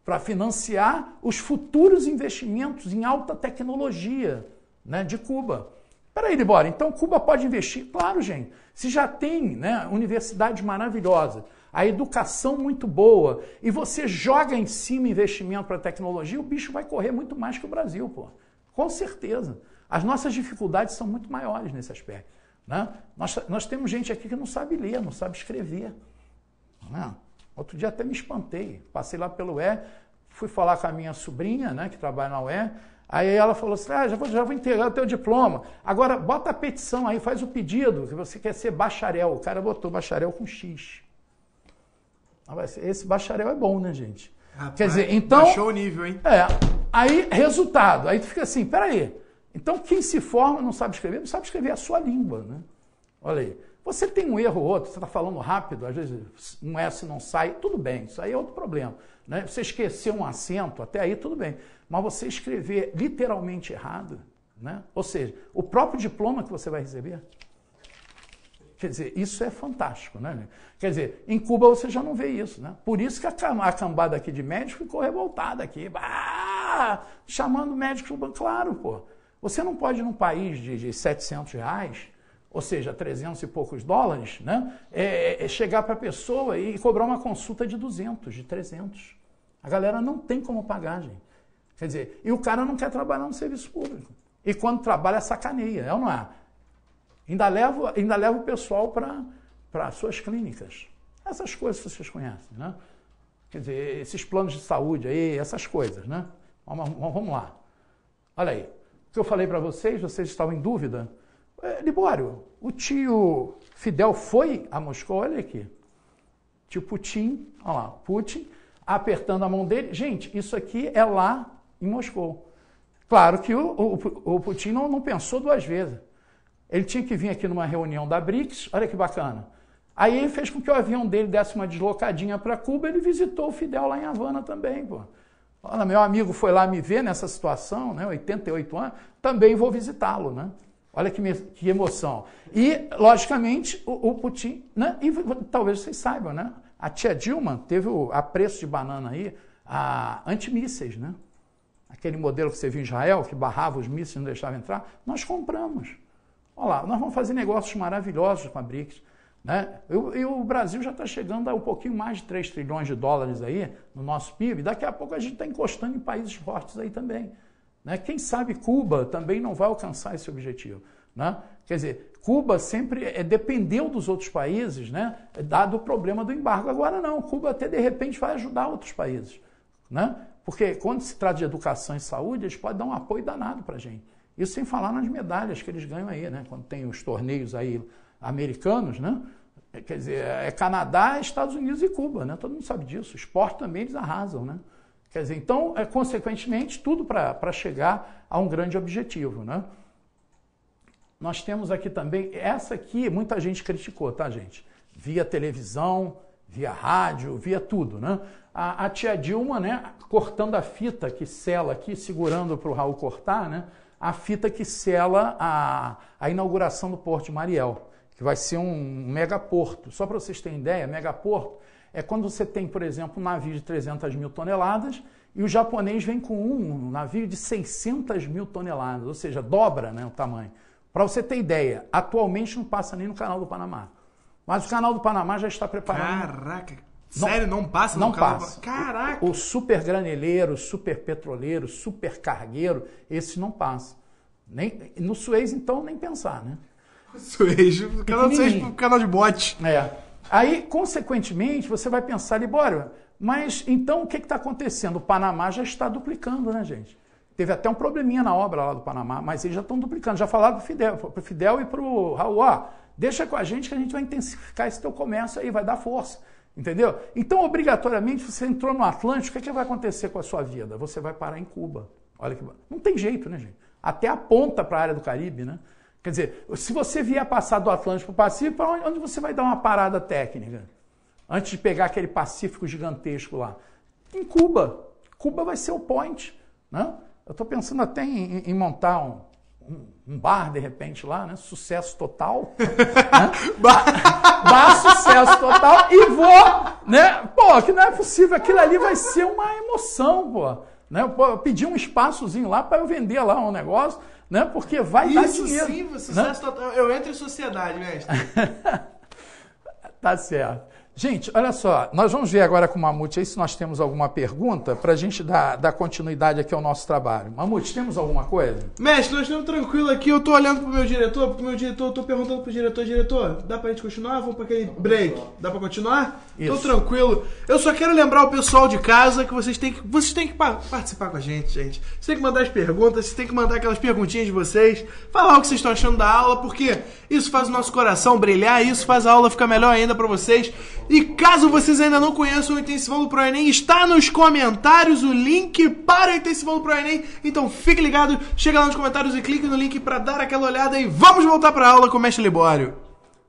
B: Para financiar os futuros investimentos em alta tecnologia, né, de Cuba. Peraí, Libório, então Cuba pode investir? Claro, gente. Se já tem, né, universidades maravilhosas, a educação muito boa, e você joga em cima investimento para tecnologia, o bicho vai correr muito mais que o Brasil, pô. Com certeza. As nossas dificuldades são muito maiores nesse aspecto. Né? Nós temos gente aqui que não sabe ler, não sabe escrever. Né? Outro dia até me espantei. Passei lá pelo UE, fui falar com a minha sobrinha, né, que trabalha na UE, aí ela falou assim, já vou entregar o teu diploma. Agora, bota a petição aí, faz o pedido, que você quer ser bacharel. O cara botou bacharel com X. Esse bacharel é bom, né, gente?
A: Rapaz,
B: quer dizer, então...
A: Baixou o nível, hein?
B: Aí, resultado. Aí tu fica assim, peraí. Então, quem se forma não sabe escrever a sua língua, né? Olha aí. Você tem um erro ou outro, você está falando rápido, às vezes um S não sai, tudo bem, isso aí é outro problema. Né? Você esquecer um acento, até aí tudo bem. Mas você escrever literalmente errado, né? Ou seja, o próprio diploma que você vai receber, quer dizer, isso é fantástico, né? Quer dizer, em Cuba você já não vê isso, né? Por isso que a cambada aqui de médico ficou revoltada aqui, chamando médico, claro, pô. Você não pode, num país de R$700, ou seja, 300 e poucos dólares, né, chegar para a pessoa e cobrar uma consulta de 200, de 300. A galera não tem como pagar, gente. Quer dizer, e o cara não quer trabalhar no serviço público. E quando trabalha, sacaneia, é ou não é? Ainda leva o pessoal para suas clínicas. Essas coisas vocês conhecem, né? Quer dizer, esses planos de saúde aí, essas coisas, né? Vamos lá. Olha aí. O que eu falei para vocês estavam em dúvida. Libório, o tio Fidel foi a Moscou, olha aqui. Tio Putin, olha lá, Putin, apertando a mão dele. Gente, isso aqui é lá em Moscou. Claro que o Putin não pensou duas vezes. Ele tinha que vir aqui numa reunião da BRICS, olha que bacana. Aí ele fez com que o avião dele desse uma deslocadinha para Cuba, ele visitou o Fidel lá em Havana também, pô. Olha, meu amigo foi lá me ver nessa situação, né, 88 anos, também vou visitá-lo, né? Olha que emoção. E, logicamente, o Putin, né, e talvez vocês saibam, né? A tia Dilma teve a preço de banana aí, a antimísseis, né? Aquele modelo que você viu em Israel, que barrava os mísseis e não deixava entrar, nós compramos. Olha lá, nós vamos fazer negócios maravilhosos com a BRICS. Né? E o Brasil já está chegando a um pouquinho mais de 3 trilhões de dólares aí no nosso PIB. Daqui a pouco a gente está encostando em países fortes aí também. Né? Quem sabe Cuba também não vai alcançar esse objetivo. Né? Quer dizer, Cuba sempre dependeu dos outros países, né? Dado o problema do embargo. Agora não, Cuba até de repente vai ajudar outros países. Né? Porque quando se trata de educação e saúde, eles podem dar um apoio danado para a gente. Isso sem falar nas medalhas que eles ganham aí, né? Quando tem os torneios aí americanos, né? Quer dizer, é Canadá, Estados Unidos e Cuba, né? Todo mundo sabe disso. O esporte também eles arrasam, né? Quer dizer, então, consequentemente, tudo para chegar a um grande objetivo, né? Nós temos aqui também, essa aqui muita gente criticou, tá, gente? Via televisão, via rádio, via tudo, né? A tia Dilma, né, cortando a fita que sela aqui, segurando para o Raul cortar, né? A fita que sela a inauguração do Porto de Mariel, que vai ser um megaporto. Só para vocês terem ideia, megaporto é quando você tem, por exemplo, um navio de 300 mil toneladas e o japonês vem com um navio de 600 mil toneladas, ou seja, dobra, né, o tamanho. Para você ter ideia, atualmente não passa nem no Canal do Panamá. Mas o Canal do Panamá já está preparando...
A: Caraca! Sério? Não passa no
B: Canal do Panamá?
A: Caraca!
B: O super graneleiro, super petroleiro, super cargueiro, esse não passa. No Suez, então, nem pensar, né?
A: Suez, o canal do Suez, o canal de bote.
B: Aí, consequentemente, você vai pensar, Libório, mas então o que está acontecendo? O Panamá já está duplicando, né, gente? Teve até um probleminha na obra lá do Panamá, mas eles já estão duplicando. Já falaram para o Fidel e para o Raul, deixa com a gente que a gente vai intensificar esse teu comércio aí, vai dar força. Entendeu? Então, obrigatoriamente, você entrou no Atlântico, o que vai acontecer com a sua vida? Você vai parar em Cuba. Olha que... Não tem jeito, né, gente? Até aponta para a área do Caribe, né? Quer dizer, se você vier passar do Atlântico para o Pacífico, para onde você vai dar uma parada técnica? Antes de pegar aquele Pacífico gigantesco lá. Em Cuba. Cuba vai ser o point, né? Eu estou pensando até em montar um bar, de repente, lá, né? Sucesso total. Né? Bar sucesso total e vou, né? Pô, que não é possível. Aquilo ali vai ser uma emoção, pô. Né? Eu pedi um espaçozinho lá para eu vender lá um negócio, né? Porque vai dar dinheiro.
A: Isso sim, sucesso total. Eu entro em sociedade, mestre.
B: Tá certo. Gente, olha só, nós vamos ver agora com o Mamute aí se nós temos alguma pergunta para a gente dar continuidade aqui ao nosso trabalho. Mamute, temos alguma coisa?
A: Mestre, nós estamos tranquilos aqui, eu tô olhando pro meu diretor, porque o meu diretor, eu tô perguntando pro diretor, dá pra gente continuar? Vamos para aquele break? Dá pra continuar?
B: Isso.
A: Tô tranquilo. Eu só quero lembrar o pessoal de casa que vocês têm que participar com a gente. Vocês têm que mandar as perguntas, vocês têm que mandar aquelas perguntinhas de vocês, falar o que vocês estão achando da aula, porque isso faz o nosso coração brilhar, isso faz a aula ficar melhor ainda para vocês. E caso vocês ainda não conheçam o Intensivão do ProEnem, está nos comentários o link para o Intensivão do ProEnem. Então fique ligado, chega lá nos comentários e clique no link para dar aquela olhada e vamos voltar para a aula com o mestre Libório.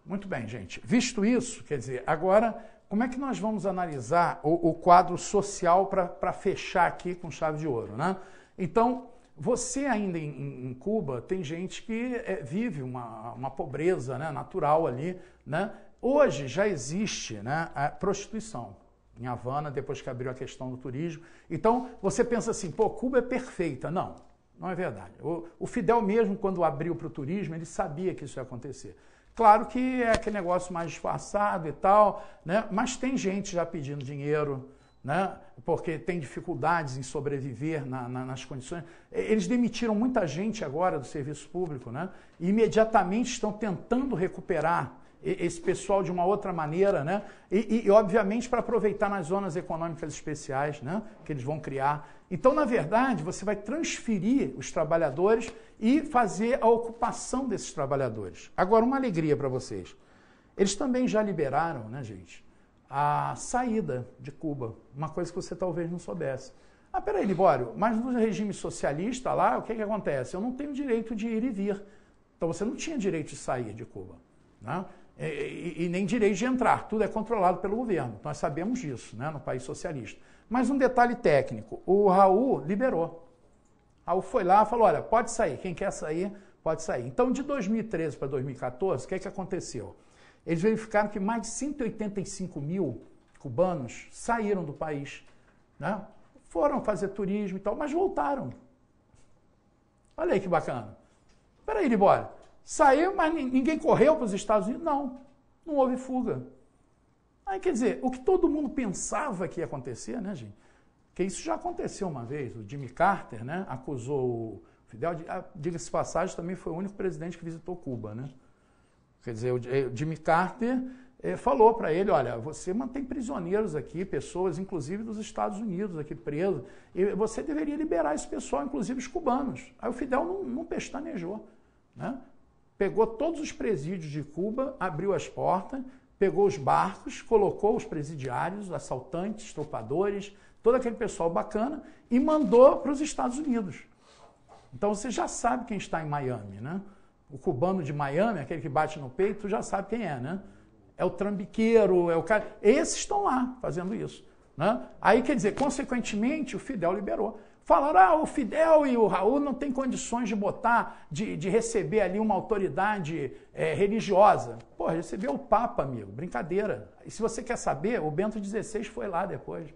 B: Muito bem, gente. Visto isso, quer dizer, agora como é que nós vamos analisar o quadro social para fechar aqui com chave de ouro, né? Então, você ainda em Cuba tem gente que vive uma pobreza, né, natural ali, né? Hoje já existe, né, a prostituição em Havana, depois que abriu a questão do turismo. Então, você pensa assim, pô, Cuba é perfeita. Não, não é verdade. O Fidel mesmo, quando abriu para o turismo, ele sabia que isso ia acontecer. Claro que é aquele negócio mais disfarçado e tal, né? Mas tem gente já pedindo dinheiro, né? Porque tem dificuldades em sobreviver nas condições. Eles demitiram muita gente agora do serviço público, né? E imediatamente estão tentando recuperar esse pessoal de uma outra maneira, né? E obviamente, para aproveitar nas zonas econômicas especiais, né? Que eles vão criar. Então, na verdade, você vai transferir os trabalhadores e fazer a ocupação desses trabalhadores. Agora, uma alegria para vocês. Eles também já liberaram, né, gente, a saída de Cuba, uma coisa que você talvez não soubesse. Ah, peraí, Libório, mas no regime socialista lá, o que acontece? Eu não tenho direito de ir e vir. Então você não tinha direito de sair de Cuba, né? E nem direito de entrar. Tudo é controlado pelo governo. Nós sabemos disso, né, no país socialista. Mas um detalhe técnico, o Raul liberou. Raul foi lá e falou, olha, pode sair, quem quer sair, pode sair. Então, de 2013 para 2014, o que aconteceu? Eles verificaram que mais de 185 mil cubanos saíram do país, né? Foram fazer turismo e tal, mas voltaram. Olha aí que bacana. Espera aí, Libório, saiu, mas ninguém correu para os Estados Unidos? Não houve fuga. Aí, quer dizer, o que todo mundo pensava que ia acontecer, né, gente? Porque isso já aconteceu uma vez. O Jimmy Carter, né, acusou o Fidel, diga-se de passagem, também foi o único presidente que visitou Cuba, né? Quer dizer, o Jimmy Carter falou para ele, olha, você mantém prisioneiros aqui, pessoas, inclusive dos Estados Unidos, aqui presos, e você deveria liberar esse pessoal, inclusive os cubanos. Aí o Fidel não pestanejou, né? Pegou todos os presídios de Cuba, abriu as portas, pegou os barcos, colocou os presidiários, assaltantes, estupradores, todo aquele pessoal bacana, e mandou para os Estados Unidos. Então você já sabe quem está em Miami, né? O cubano de Miami, aquele que bate no peito, já sabe quem é, né? É o trambiqueiro, é o cara... Esses estão lá fazendo isso, né? Aí, quer dizer, consequentemente, o Fidel liberou. Falaram, o Fidel e o Raul não têm condições de botar, de receber ali uma autoridade religiosa. Pô, recebeu o Papa, amigo, brincadeira. E se você quer saber, o Bento XVI foi lá depois,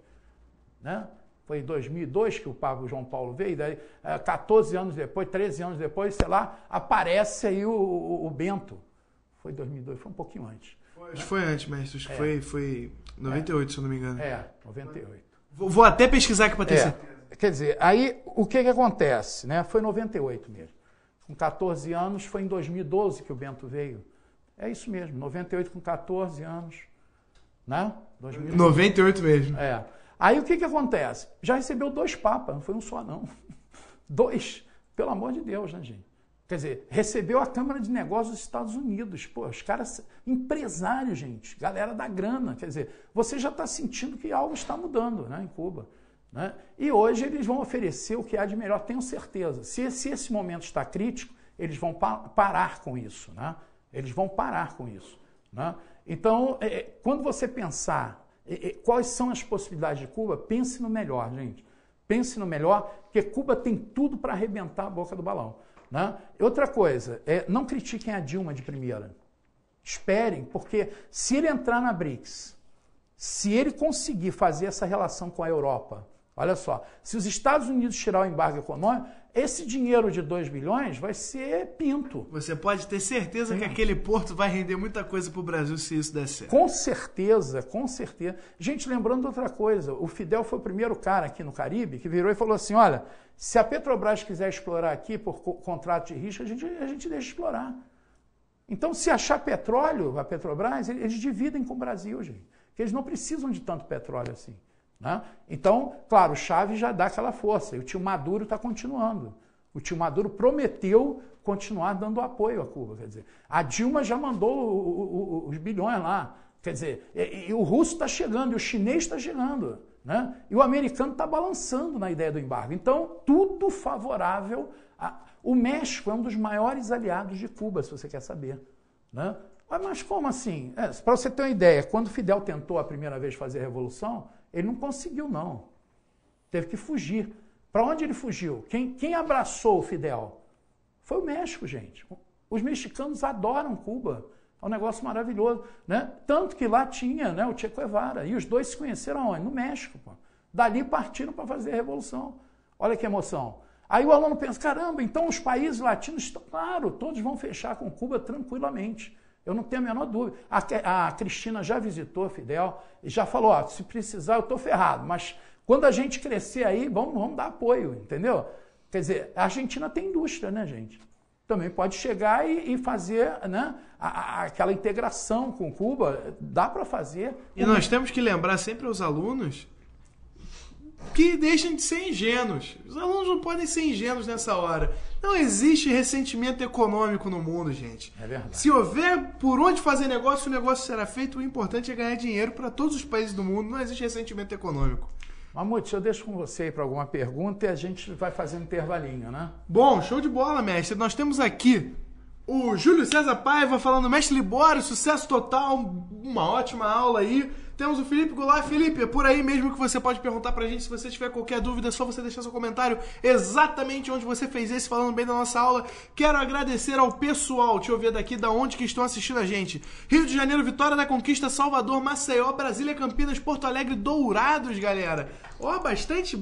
B: né? Foi em 2002 que o Papa João Paulo veio, daí 14 anos depois, 13 anos depois, sei lá, aparece aí o Bento. Foi 2002, foi um pouquinho antes.
A: Acho que foi antes, mestre. Acho que foi 98, se eu não me engano.
B: 98.
A: Vou até pesquisar aqui para ter certeza.
B: Quer dizer, aí o que acontece, né? Foi 98 mesmo. Com 14 anos, foi em 2012 que o Bento veio. É isso mesmo, 98 com 14 anos, né? 2012.
A: 98 mesmo.
B: Aí o que acontece? Já recebeu 2 papas, não foi um só não. 2, pelo amor de Deus, né, gente? Quer dizer, recebeu a Câmara de Negócios dos Estados Unidos. Pô, os caras, empresários, gente, galera da grana. Quer dizer, você já está sentindo que algo está mudando, né, em Cuba, né? E hoje eles vão oferecer o que há de melhor, tenho certeza. Se esse momento está crítico, eles vão parar com isso, né? Eles vão parar com isso, né? Então, quando você pensar quais são as possibilidades de Cuba, pense no melhor, gente. Pense no melhor, porque Cuba tem tudo para arrebentar a boca do balão, né? Outra coisa, não critiquem a Dilma de primeira. Esperem, porque se ele entrar na BRICS, se ele conseguir fazer essa relação com a Europa, olha só, se os Estados Unidos tirar o embargo econômico, esse dinheiro de 2 bilhões vai ser pinto.
A: Você pode ter certeza que aquele porto vai render muita coisa para o Brasil se isso der certo.
B: Com certeza, com certeza. Gente, lembrando de outra coisa, o Fidel foi o primeiro cara aqui no Caribe que virou e falou assim, olha, se a Petrobras quiser explorar aqui por contrato de risco, a gente deixa explorar. Então, se achar petróleo, a Petrobras, eles dividem com o Brasil, gente. Porque eles não precisam de tanto petróleo assim, né? Então, claro, o Chávez já dá aquela força, e o tio Maduro está continuando. O tio Maduro prometeu continuar dando apoio a Cuba, quer dizer. A Dilma já mandou os bilhões lá, quer dizer, e o russo está chegando, e o chinês está chegando, né? E o americano está balançando na ideia do embargo. Então, tudo favorável. O México é um dos maiores aliados de Cuba, se você quer saber, né? Mas como assim? Para você ter uma ideia, quando Fidel tentou a primeira vez fazer a revolução, ele não conseguiu, não. Teve que fugir. Para onde ele fugiu? Quem abraçou o Fidel? Foi o México, gente. Os mexicanos adoram Cuba. É um negócio maravilhoso, né? Tanto que lá tinha, né, o Che Guevara. E os dois se conheceram onde? No México. Pô. Dali partiram para fazer a revolução. Olha que emoção. Aí o aluno pensa, caramba, então os países latinos, claro, todos vão fechar com Cuba tranquilamente. Eu não tenho a menor dúvida. A Cristina já visitou Fidel e já falou, ó, se precisar eu estou ferrado, mas quando a gente crescer aí, vamos dar apoio, entendeu? Quer dizer, a Argentina tem indústria, né, gente? Também pode chegar e fazer, né, aquela integração com Cuba, dá para fazer.
A: E nós temos que lembrar sempre aos alunos que deixem de ser ingênuos. Os alunos não podem ser ingênuos nessa hora. Não existe ressentimento econômico no mundo, gente.
B: É verdade.
A: Se houver por onde fazer negócio, o negócio será feito. O importante é ganhar dinheiro para todos os países do mundo. Não existe ressentimento econômico.
B: Mamute, eu deixo com você aí para alguma pergunta e a gente vai fazer um intervalinho, né?
A: Bom, show de bola, mestre. Nós temos aqui o Júlio César Paiva falando, mestre Libório, sucesso total, uma ótima aula aí. Temos o Felipe Goulart. Felipe, é por aí mesmo que você pode perguntar pra gente. Se você tiver qualquer dúvida, é só você deixar seu comentário exatamente onde você fez esse, falando bem da nossa aula. Quero agradecer ao pessoal, deixa eu ver daqui da onde que estão assistindo a gente. Rio de Janeiro, Vitória da Conquista, Salvador, Maceió, Brasília, Campinas, Porto Alegre, Dourados, galera. Ó, bastante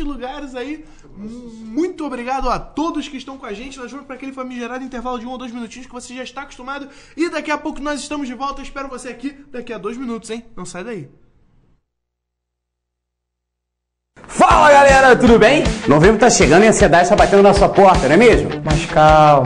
A: lugares aí. Muito obrigado a todos que estão com a gente. Nós vamos para aquele famigerado intervalo de 1 ou 2 minutinhos que você já está acostumado. E daqui a pouco nós estamos de volta. Eu espero você aqui daqui a 2 minutos, hein? Não sai daí.
C: Fala galera, tudo bem? Novembro tá chegando e a ansiedade está batendo na sua porta, não é mesmo?
D: Mas calma.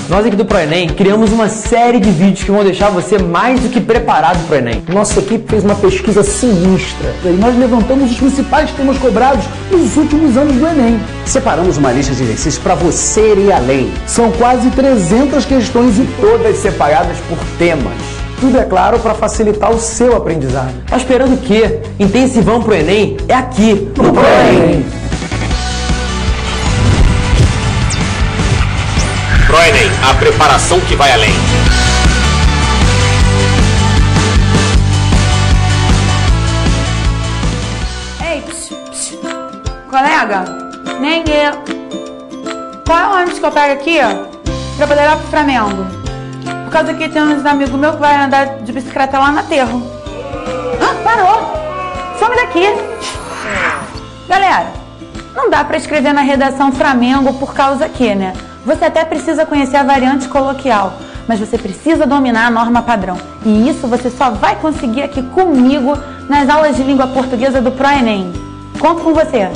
D: Nós aqui do ProEnem criamos uma série de vídeos que vão deixar você mais do que preparado pro Enem.
E: Nossa equipe fez uma pesquisa sinistra e nós levantamos os principais temas cobrados nos últimos anos do Enem.
C: Separamos uma lista de exercícios para você ir além.
E: São quase 300 questões e
D: Todas separadas por temas.
E: tudo, é claro, para facilitar o seu aprendizado.
D: Tá esperando o quê? Intensivão pro Enem é aqui no ProEnem.
F: ProEnem, a preparação que vai além.
G: Ei, colega, nem eu. Qual é o ônibus que eu pego aqui, pra poder ir lá pro Flamengo? Por causa que tem uns amigos meus que vai andar de bicicleta lá no aterro. Parou! Some daqui! Galera, não dá pra escrever na redação Flamengo por causa que, né? Você até precisa conhecer a variante coloquial, mas você precisa dominar a norma padrão. E isso você só vai conseguir aqui comigo nas aulas de língua portuguesa do ProEnem. Conto com você!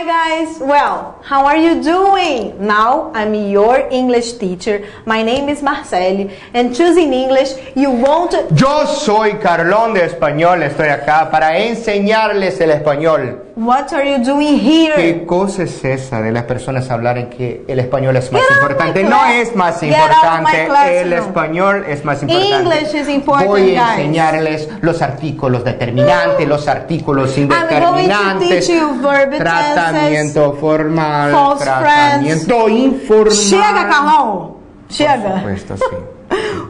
H: Guys, well, how are you doing? Now I'm your English teacher. My name is Marceli, and choosing English, you won't...
I: Yo soy Carlón de Español, estoy acá para enseñarles el español.
H: What are you doing here?
I: ¿Qué cosa es esa de las personas hablar en que el español es más
H: Get out of
I: importante?
H: my
I: No
H: class.
I: es más
H: Get out of my
I: importante,
H: classroom.
I: el español es más importante.
H: English is important,
I: Voy a
H: guys.
I: enseñarles los artículos determinantes, los artículos indeterminantes,
H: teach you verb
I: tratamiento formal,
H: false
I: tratamiento informal.
H: Chega, Carlão! Chega!
I: Por supuesto, sim.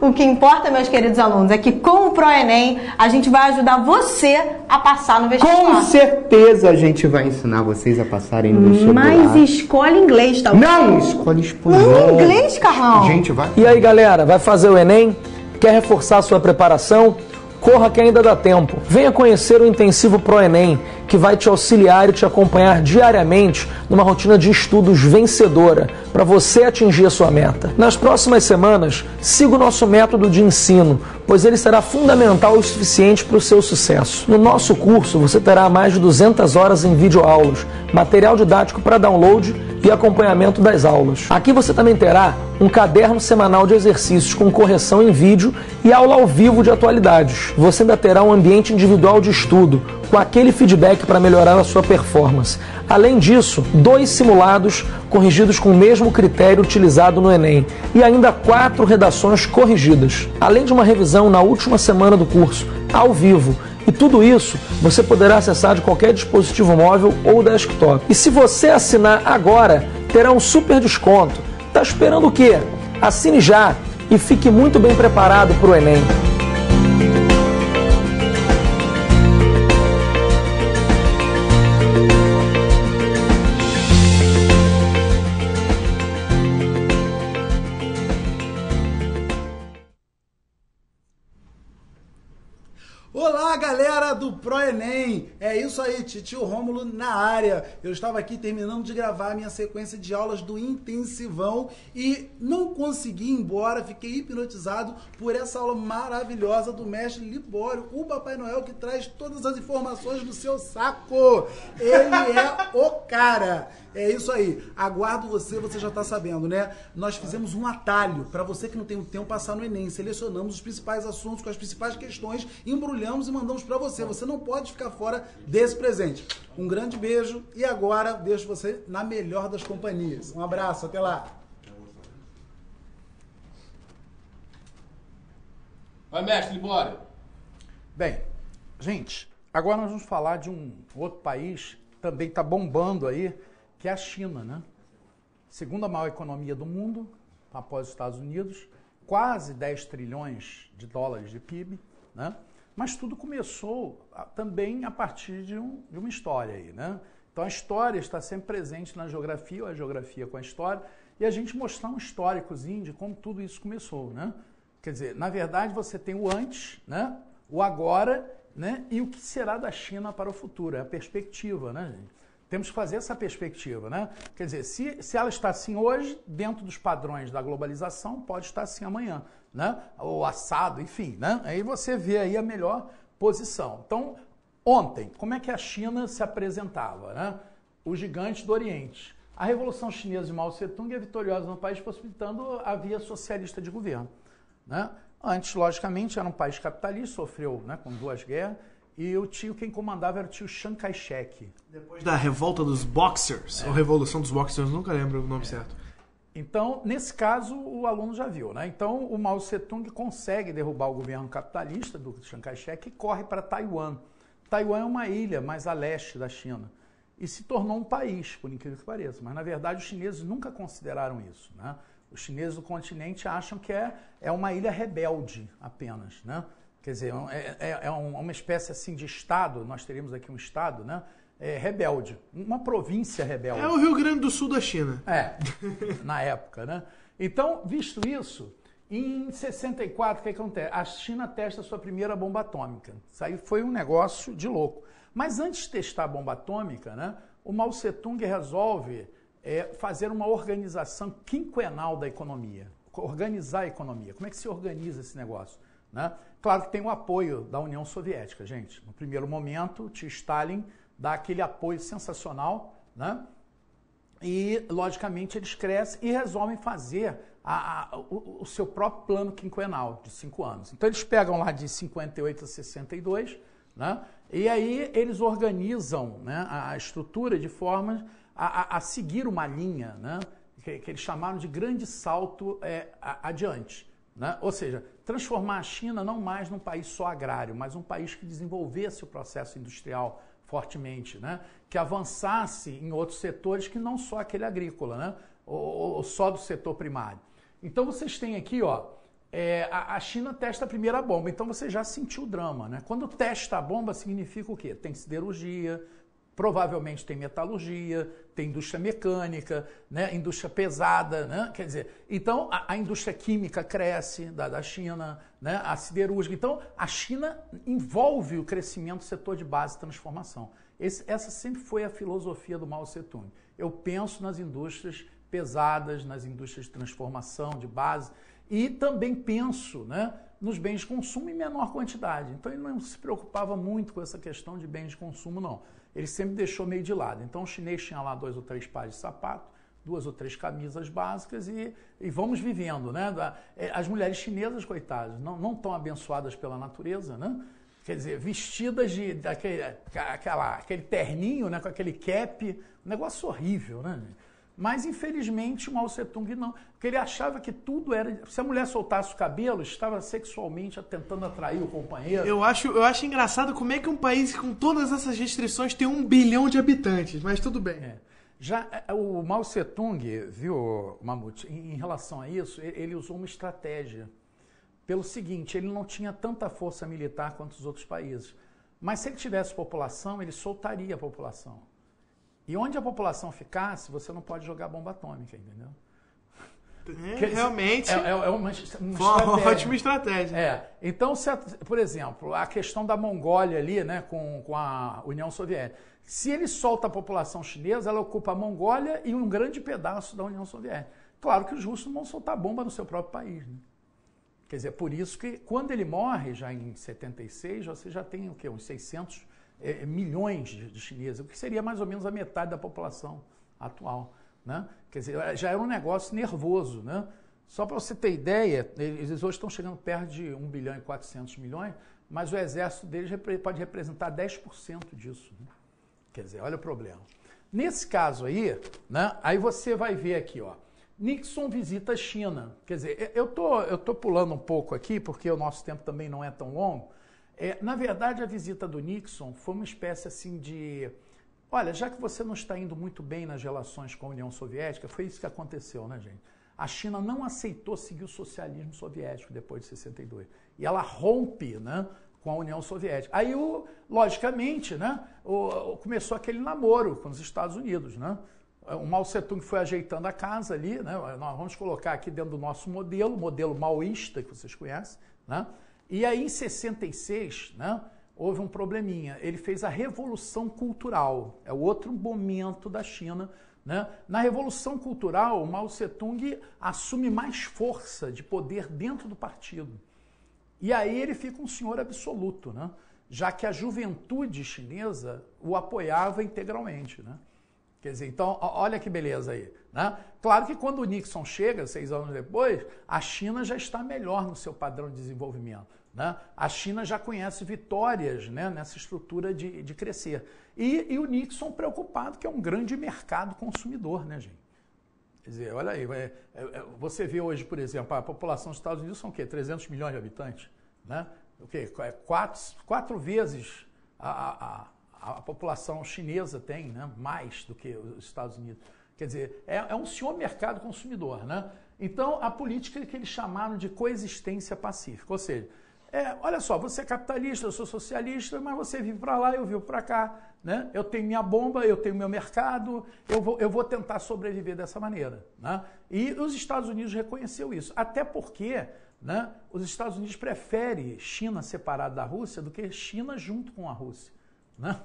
H: O que importa, meus queridos alunos, é que com o ProEnem a gente vai ajudar você a passar no vestibular.
I: Com certeza a gente vai ensinar vocês a passarem no vestibular.
H: Mas escolhe inglês, tá bom?
I: Não, escolhe espanhol.
H: Não, inglês, Carlão.
I: Gente, vai.
E: E aí, galera, vai fazer o Enem? Quer reforçar sua preparação? Corra que ainda dá tempo. Venha conhecer o Intensivo ProEnem, que vai te auxiliar e te acompanhar diariamente numa rotina de estudos vencedora para você atingir a sua meta. Nas próximas semanas, siga o nosso método de ensino, pois ele será fundamental o suficiente para o seu sucesso. No nosso curso, você terá mais de 200 horas em videoaulas, material didático para download e acompanhamento das aulas. Aqui você também terá um caderno semanal de exercícios com correção em vídeo e aula ao vivo de atualidades. Você ainda terá um ambiente individual de estudo, com aquele feedback para melhorar a sua performance. Além disso, 2 simulados corrigidos com o mesmo critério utilizado no Enem e ainda 4 redações corrigidas, além de uma revisão na última semana do curso, ao vivo. E tudo isso você poderá acessar de qualquer dispositivo móvel ou desktop. E se você assinar agora, terá um super desconto. Tá esperando o quê? Assine já e fique muito bem preparado para o Enem.
A: Olá, galera do ProEnem. É isso aí, titio Rômulo na área. Eu estava aqui terminando de gravar a minha sequência de aulas do intensivão e não consegui ir embora, fiquei hipnotizado por essa aula maravilhosa do mestre Libório, o Papai Noel que traz todas as informações do seu saco. Ele é o cara. É isso aí. Aguardo você já está sabendo, né? Nós fizemos um atalho para você que não tem o tempo passar no Enem. Selecionamos os principais assuntos com as principais questões, embrulhamos e mandamos para você. Você não pode ficar fora desse presente. Um grande beijo e agora deixo você na melhor das companhias. Um abraço, até lá.
F: Vai, mestre Libório.
B: Bem, gente, agora nós vamos falar de um outro país que também está bombando aí, que é a China, né? Segunda maior economia do mundo, após os Estados Unidos, quase 10 trilhões de dólares de PIB, né? Mas tudo começou também a partir de uma história aí, né? Então a história está sempre presente na geografia, ou a geografia com a história, e a gente mostrar um históricozinho de como tudo isso começou, né? Quer dizer, na verdade você tem o antes, né? O agora, né? E o que será da China para o futuro, é a perspectiva, né, gente? Temos que fazer essa perspectiva, né? Quer dizer, se ela está assim hoje, dentro dos padrões da globalização, pode estar assim amanhã, né? Ou assado, enfim, né? Aí você vê aí a melhor posição. Então, ontem, como é que a China se apresentava, né? O gigante do Oriente. A Revolução Chinesa de Mao Tse-tung é vitoriosa no país, possibilitando a via socialista de governo, né? Antes, logicamente, era um país capitalista, sofreu, né, com 2 guerras, e quem comandava era o tio Chiang Kai-shek.
A: Depois da revolta dos Boxers, ou Revolução dos Boxers, nunca lembro o nome certo.
B: Então, nesse caso, o aluno já viu, né? Então, o Mao Tse-tung consegue derrubar o governo capitalista do Chiang Kai-shek e corre para Taiwan. Taiwan é uma ilha mais a leste da China e se tornou um país, por incrível que pareça. Mas, na verdade, os chineses nunca consideraram isso, né? Os chineses do continente acham que é uma ilha rebelde apenas, né? Quer dizer, é uma espécie assim de estado, nós teríamos aqui um estado, né? Rebelde, uma província rebelde.
A: É o Rio Grande do Sul da China.
B: Na época, né? Então, visto isso, em 64, o que acontece? A China testa a sua primeira bomba atômica. Isso aí foi um negócio de louco. Mas antes de testar a bomba atômica, né, o Mao Tse-tung resolve fazer uma organização quinquenal da economia. Organizar a economia. Como é que se organiza esse negócio? Né? Claro que tem o apoio da União Soviética, gente. No primeiro momento, o tio Stalin dá aquele apoio sensacional, né? E, logicamente, eles crescem e resolvem fazer o seu próprio plano quinquenal de 5 anos. Então, eles pegam lá de 58 a 62, né? E aí eles organizam, né, a estrutura de forma a seguir uma linha, né, que eles chamaram de grande salto adiante. Né? Ou seja, transformar a China não mais num país só agrário, mas um país que desenvolvesse o processo industrial fortemente, né? Que avançasse em outros setores que não só aquele agrícola, né? Ou só do setor primário. Então vocês têm aqui, ó, a China testa a primeira bomba, então você já sentiu o drama, né? Quando testa a bomba significa o quê? Tem siderurgia, provavelmente tem metalurgia, tem indústria mecânica, né, indústria pesada, né? Quer dizer, então a indústria química cresce da China, né, a siderúrgica. Então a China envolve o crescimento do setor de base e transformação. Essa sempre foi a filosofia do Mao Tse-tung. Eu penso nas indústrias pesadas, nas indústrias de transformação, de base, e também penso, né, nos bens de consumo em menor quantidade. Então ele não se preocupava muito com essa questão de bens de consumo, não. Ele sempre deixou meio de lado. Então o chinês tinha lá 2 ou 3 pares de sapato, 2 ou 3 camisas básicas e vamos vivendo, né? As mulheres chinesas, coitadas, não estão abençoadas pela natureza, né? Quer dizer, vestidas aquele terninho, né, com aquele cap, um negócio horrível, né? Mas, infelizmente, o Mao Tse-tung não, porque ele achava que tudo era... Se a mulher soltasse o cabelo, estava sexualmente tentando atrair o companheiro.
A: Eu acho engraçado como é que um país com todas essas restrições tem 1 bilhão de habitantes, mas tudo bem.
B: Já o Mao Tse-tung, viu, Mamute, em relação a isso, ele usou uma estratégia. Pelo seguinte, ele não tinha tanta força militar quanto os outros países. Mas se ele tivesse população, ele soltaria a população. E onde a população ficasse, você não pode jogar bomba atômica, entendeu?
A: Realmente
B: é uma
A: ótima estratégia.
B: Então, por exemplo, a questão da Mongólia ali, né, com a União Soviética. Se ele solta a população chinesa, ela ocupa a Mongólia e um grande pedaço da União Soviética. Claro que os russos não vão soltar bomba no seu próprio país, né? Quer dizer, por isso que quando ele morre, já em 76, você já tem o quê? Uns 600 milhões de chineses, o que seria mais ou menos a metade da população atual, né? Quer dizer, já era um negócio nervoso, né? Só para você ter ideia, eles hoje estão chegando perto de 1 bilhão e 400 milhões, mas o exército deles pode representar 10% disso, né? Quer dizer, olha o problema. Nesse caso aí, né, aí você vai ver aqui, ó, Nixon visita a China. Quer dizer, eu tô pulando um pouco aqui, porque o nosso tempo também não é tão longo. Na verdade, a visita do Nixon foi uma espécie assim de... Olha, já que você não está indo muito bem nas relações com a União Soviética, foi isso que aconteceu, né, gente? A China não aceitou seguir o socialismo soviético depois de 62. E ela rompe, né, com a União Soviética. Aí, logicamente, né, começou aquele namoro com os Estados Unidos, né? O Mao Tse-tung foi ajeitando a casa ali, né? Nós vamos colocar aqui dentro do nosso modelo maoísta, que vocês conhecem, né? E aí, em 66, né, houve um probleminha. Ele fez a Revolução Cultural, é o outro momento da China, né? Na Revolução Cultural, o Mao Tse-tung assume mais força de poder dentro do partido. E aí ele fica um senhor absoluto, né? Já que a juventude chinesa o apoiava integralmente, né? Quer dizer, então, olha que beleza aí, né? Claro que quando o Nixon chega, 6 anos depois, a China já está melhor no seu padrão de desenvolvimento, né? A China já conhece vitórias, né, nessa estrutura de crescer. E o Nixon preocupado, que é um grande mercado consumidor, né, gente? Quer dizer, olha aí, você vê hoje, por exemplo, a população dos Estados Unidos são o quê? 300 milhões de habitantes, né? O quê? Quatro vezes a população chinesa tem, né, mais do que os Estados Unidos. Quer dizer, é um senhor mercado consumidor, né? Então, a política que eles chamaram de coexistência pacífica, ou seja, olha só, você é capitalista, eu sou socialista, mas você vive para lá, eu vivo para cá, né? Eu tenho minha bomba, eu tenho meu mercado, eu vou tentar sobreviver dessa maneira, né? E os Estados Unidos reconheceu isso, até porque, né, os Estados Unidos preferem China separada da Rússia do que China junto com a Rússia, né?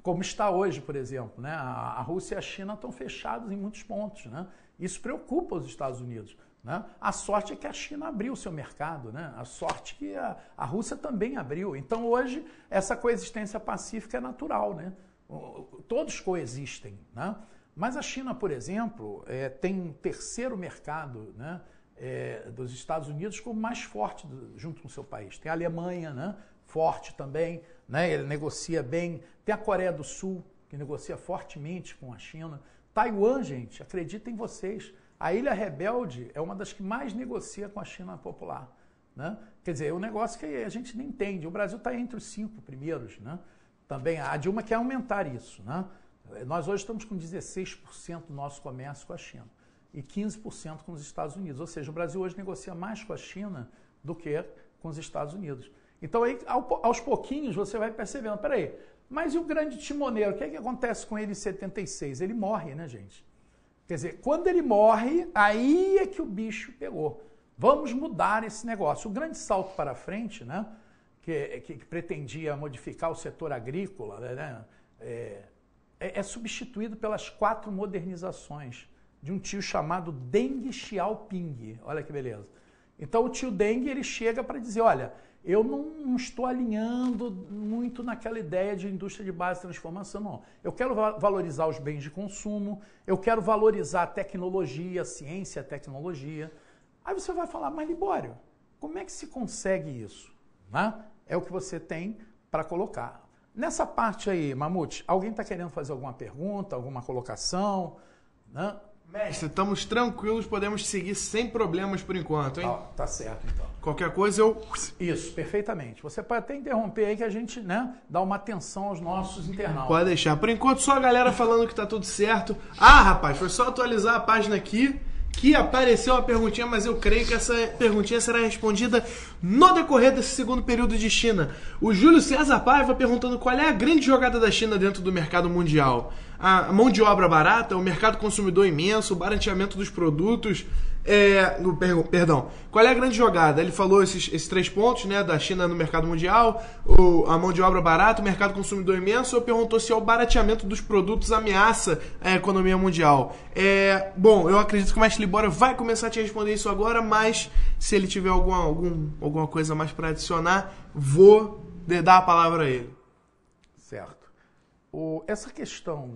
B: Como está hoje, por exemplo, né? A Rússia e a China estão fechados em muitos pontos, né? Isso preocupa os Estados Unidos, né? A sorte é que a China abriu o seu mercado, né? A sorte é que a Rússia também abriu. Então, hoje, essa coexistência pacífica é natural, né? Todos coexistem, né? Mas a China, por exemplo, tem um terceiro mercado, né, dos Estados Unidos como mais forte junto com o seu país. Tem a Alemanha, né, forte também, né, ele negocia bem. Tem a Coreia do Sul, que negocia fortemente com a China. Taiwan, gente, acreditem vocês, a Ilha Rebelde é uma das que mais negocia com a China popular, né? Quer dizer, é um negócio que a gente nem entende. O Brasil está entre os 5 primeiros, né? Também a Dilma quer aumentar isso, né? Nós hoje estamos com 16% do nosso comércio com a China e 15% com os Estados Unidos. Ou seja, o Brasil hoje negocia mais com a China do que com os Estados Unidos. Então, aí, aos pouquinhos, você vai percebendo, peraí, mas e o grande timoneiro? O que é que acontece com ele em 76? Ele morre, né, gente? Quer dizer, quando ele morre, aí é que o bicho pegou. Vamos mudar esse negócio. O grande salto para frente, né, que pretendia modificar o setor agrícola, né, é substituído pelas 4 modernizações de um tio chamado Deng Xiaoping. Olha que beleza. Então, o tio Deng, ele chega para dizer, olha, eu não estou alinhando muito naquela ideia de indústria de base de transformação, não. Eu quero valorizar os bens de consumo, eu quero valorizar a tecnologia, a ciência, a tecnologia. Aí você vai falar, mas Libório, como é que se consegue isso? Né? É o que você tem para colocar. Nessa parte aí, Mamute, alguém está querendo fazer alguma pergunta, alguma colocação? Né?
A: Mestre, estamos tranquilos, podemos seguir sem problemas por enquanto, hein?
B: Tá certo, então.
A: Qualquer coisa eu...
B: Isso, perfeitamente. Você pode até interromper aí que a gente, né, dá uma atenção aos nossos internautas.
A: Pode deixar. Por enquanto, só a galera falando que tá tudo certo. Ah, rapaz, foi só atualizar a página aqui que apareceu uma perguntinha, mas eu creio que essa perguntinha será respondida no decorrer desse segundo período de China. O Júlio César Paiva perguntando qual é a grande jogada da China dentro do mercado mundial. A mão de obra barata, o mercado consumidor imenso, o barateamento dos produtos. Perdão. Qual é a grande jogada? Ele falou esses 3 pontos, né? Da China no mercado mundial, a mão de obra barata, o mercado consumidor imenso. Eu perguntou se o barateamento dos produtos ameaça a economia mundial. Bom, eu acredito que o Mestre Libório vai começar a te responder isso agora, mas se ele tiver alguma coisa mais para adicionar, vou dar a palavra a ele.
B: Certo. Essa questão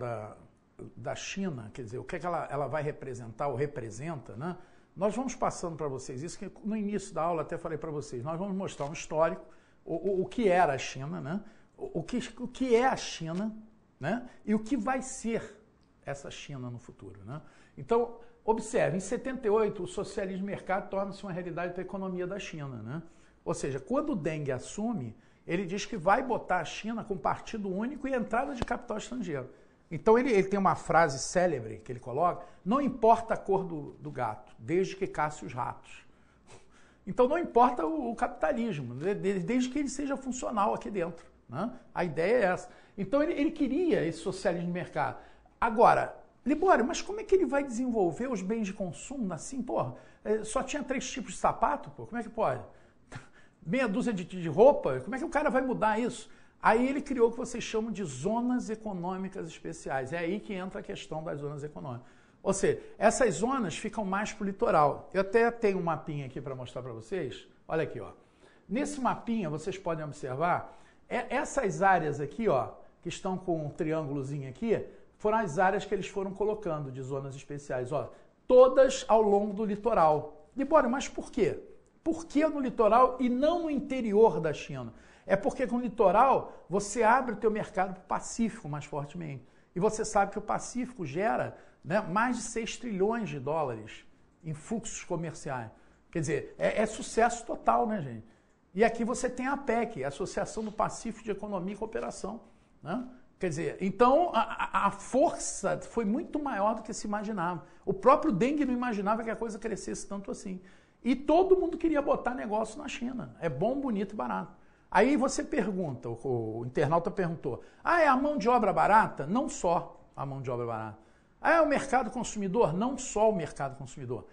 B: da China, quer dizer, o que é que ela vai representar ou representa, né? Nós vamos passando para vocês isso, que no início da aula até falei para vocês, nós vamos mostrar um histórico, o que era a China, né? O que é a China, né? E o que vai ser essa China no futuro, né? Então, observe, em 78 o socialismo de mercado torna-se uma realidade para a economia da China, né? Ou seja, quando o Deng assume, ele diz que vai botar a China com partido único e entrada de capital estrangeiro. Então ele tem uma frase célebre que ele coloca: não importa a cor do gato, desde que casse os ratos. Então não importa o capitalismo, desde que ele seja funcional aqui dentro, né? A ideia é essa. Então ele queria esse socialismo de mercado. Agora, Libório, mas como é que ele vai desenvolver os bens de consumo assim? Porra, só tinha 3 tipos de sapato, pô, como é que pode? Meia dúzia de roupa, como é que o cara vai mudar isso? Aí ele criou o que vocês chamam de zonas econômicas especiais. É aí que entra a questão das zonas econômicas. Ou seja, essas zonas ficam mais para o litoral. Eu até tenho um mapinha aqui para mostrar para vocês. Olha aqui, ó. Nesse mapinha, vocês podem observar, essas áreas aqui, ó, que estão com um triângulozinho aqui, foram as áreas que eles foram colocando de zonas especiais. Ó, todas ao longo do litoral. Libório, mas por quê? Por que no litoral e não no interior da China? É porque com o litoral você abre o teu mercado para o Pacífico mais fortemente. E você sabe que o Pacífico gera, né, mais de 6 trilhões de dólares em fluxos comerciais. Quer dizer, é sucesso total, né, gente? E aqui você tem a APEC, a Associação do Pacífico de Economia e Cooperação, né? Quer dizer, então a força foi muito maior do que se imaginava. O próprio Deng não imaginava que a coisa crescesse tanto assim. E todo mundo queria botar negócio na China. É bom, bonito e barato. Aí você pergunta, o internauta perguntou, é a mão de obra barata? Não só a mão de obra barata. É o mercado consumidor? Não só o mercado consumidor.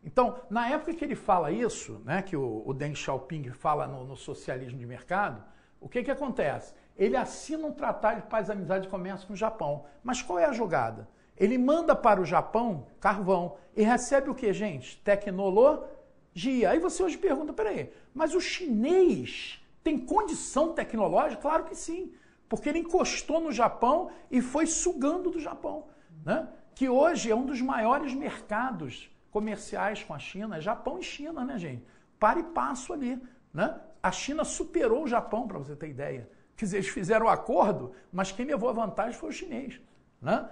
B: Então, na época que ele fala isso, né, que o Deng Xiaoping fala no socialismo de mercado, o que acontece? Ele assina um tratado de paz, amizade e comércio com o Japão. Mas qual é a jogada? Ele manda para o Japão carvão e recebe o que, gente? Tecnologia. Aí você hoje pergunta, peraí, mas o chinês tem condição tecnológica? Claro que sim, porque ele encostou no Japão e foi sugando do Japão, né? Que hoje é um dos maiores mercados comerciais com a China, é Japão e China, né, gente? Para e passo ali, né? A China superou o Japão, para você ter ideia. Quer dizer, eles fizeram um acordo, mas quem levou a vantagem foi o chinês, né?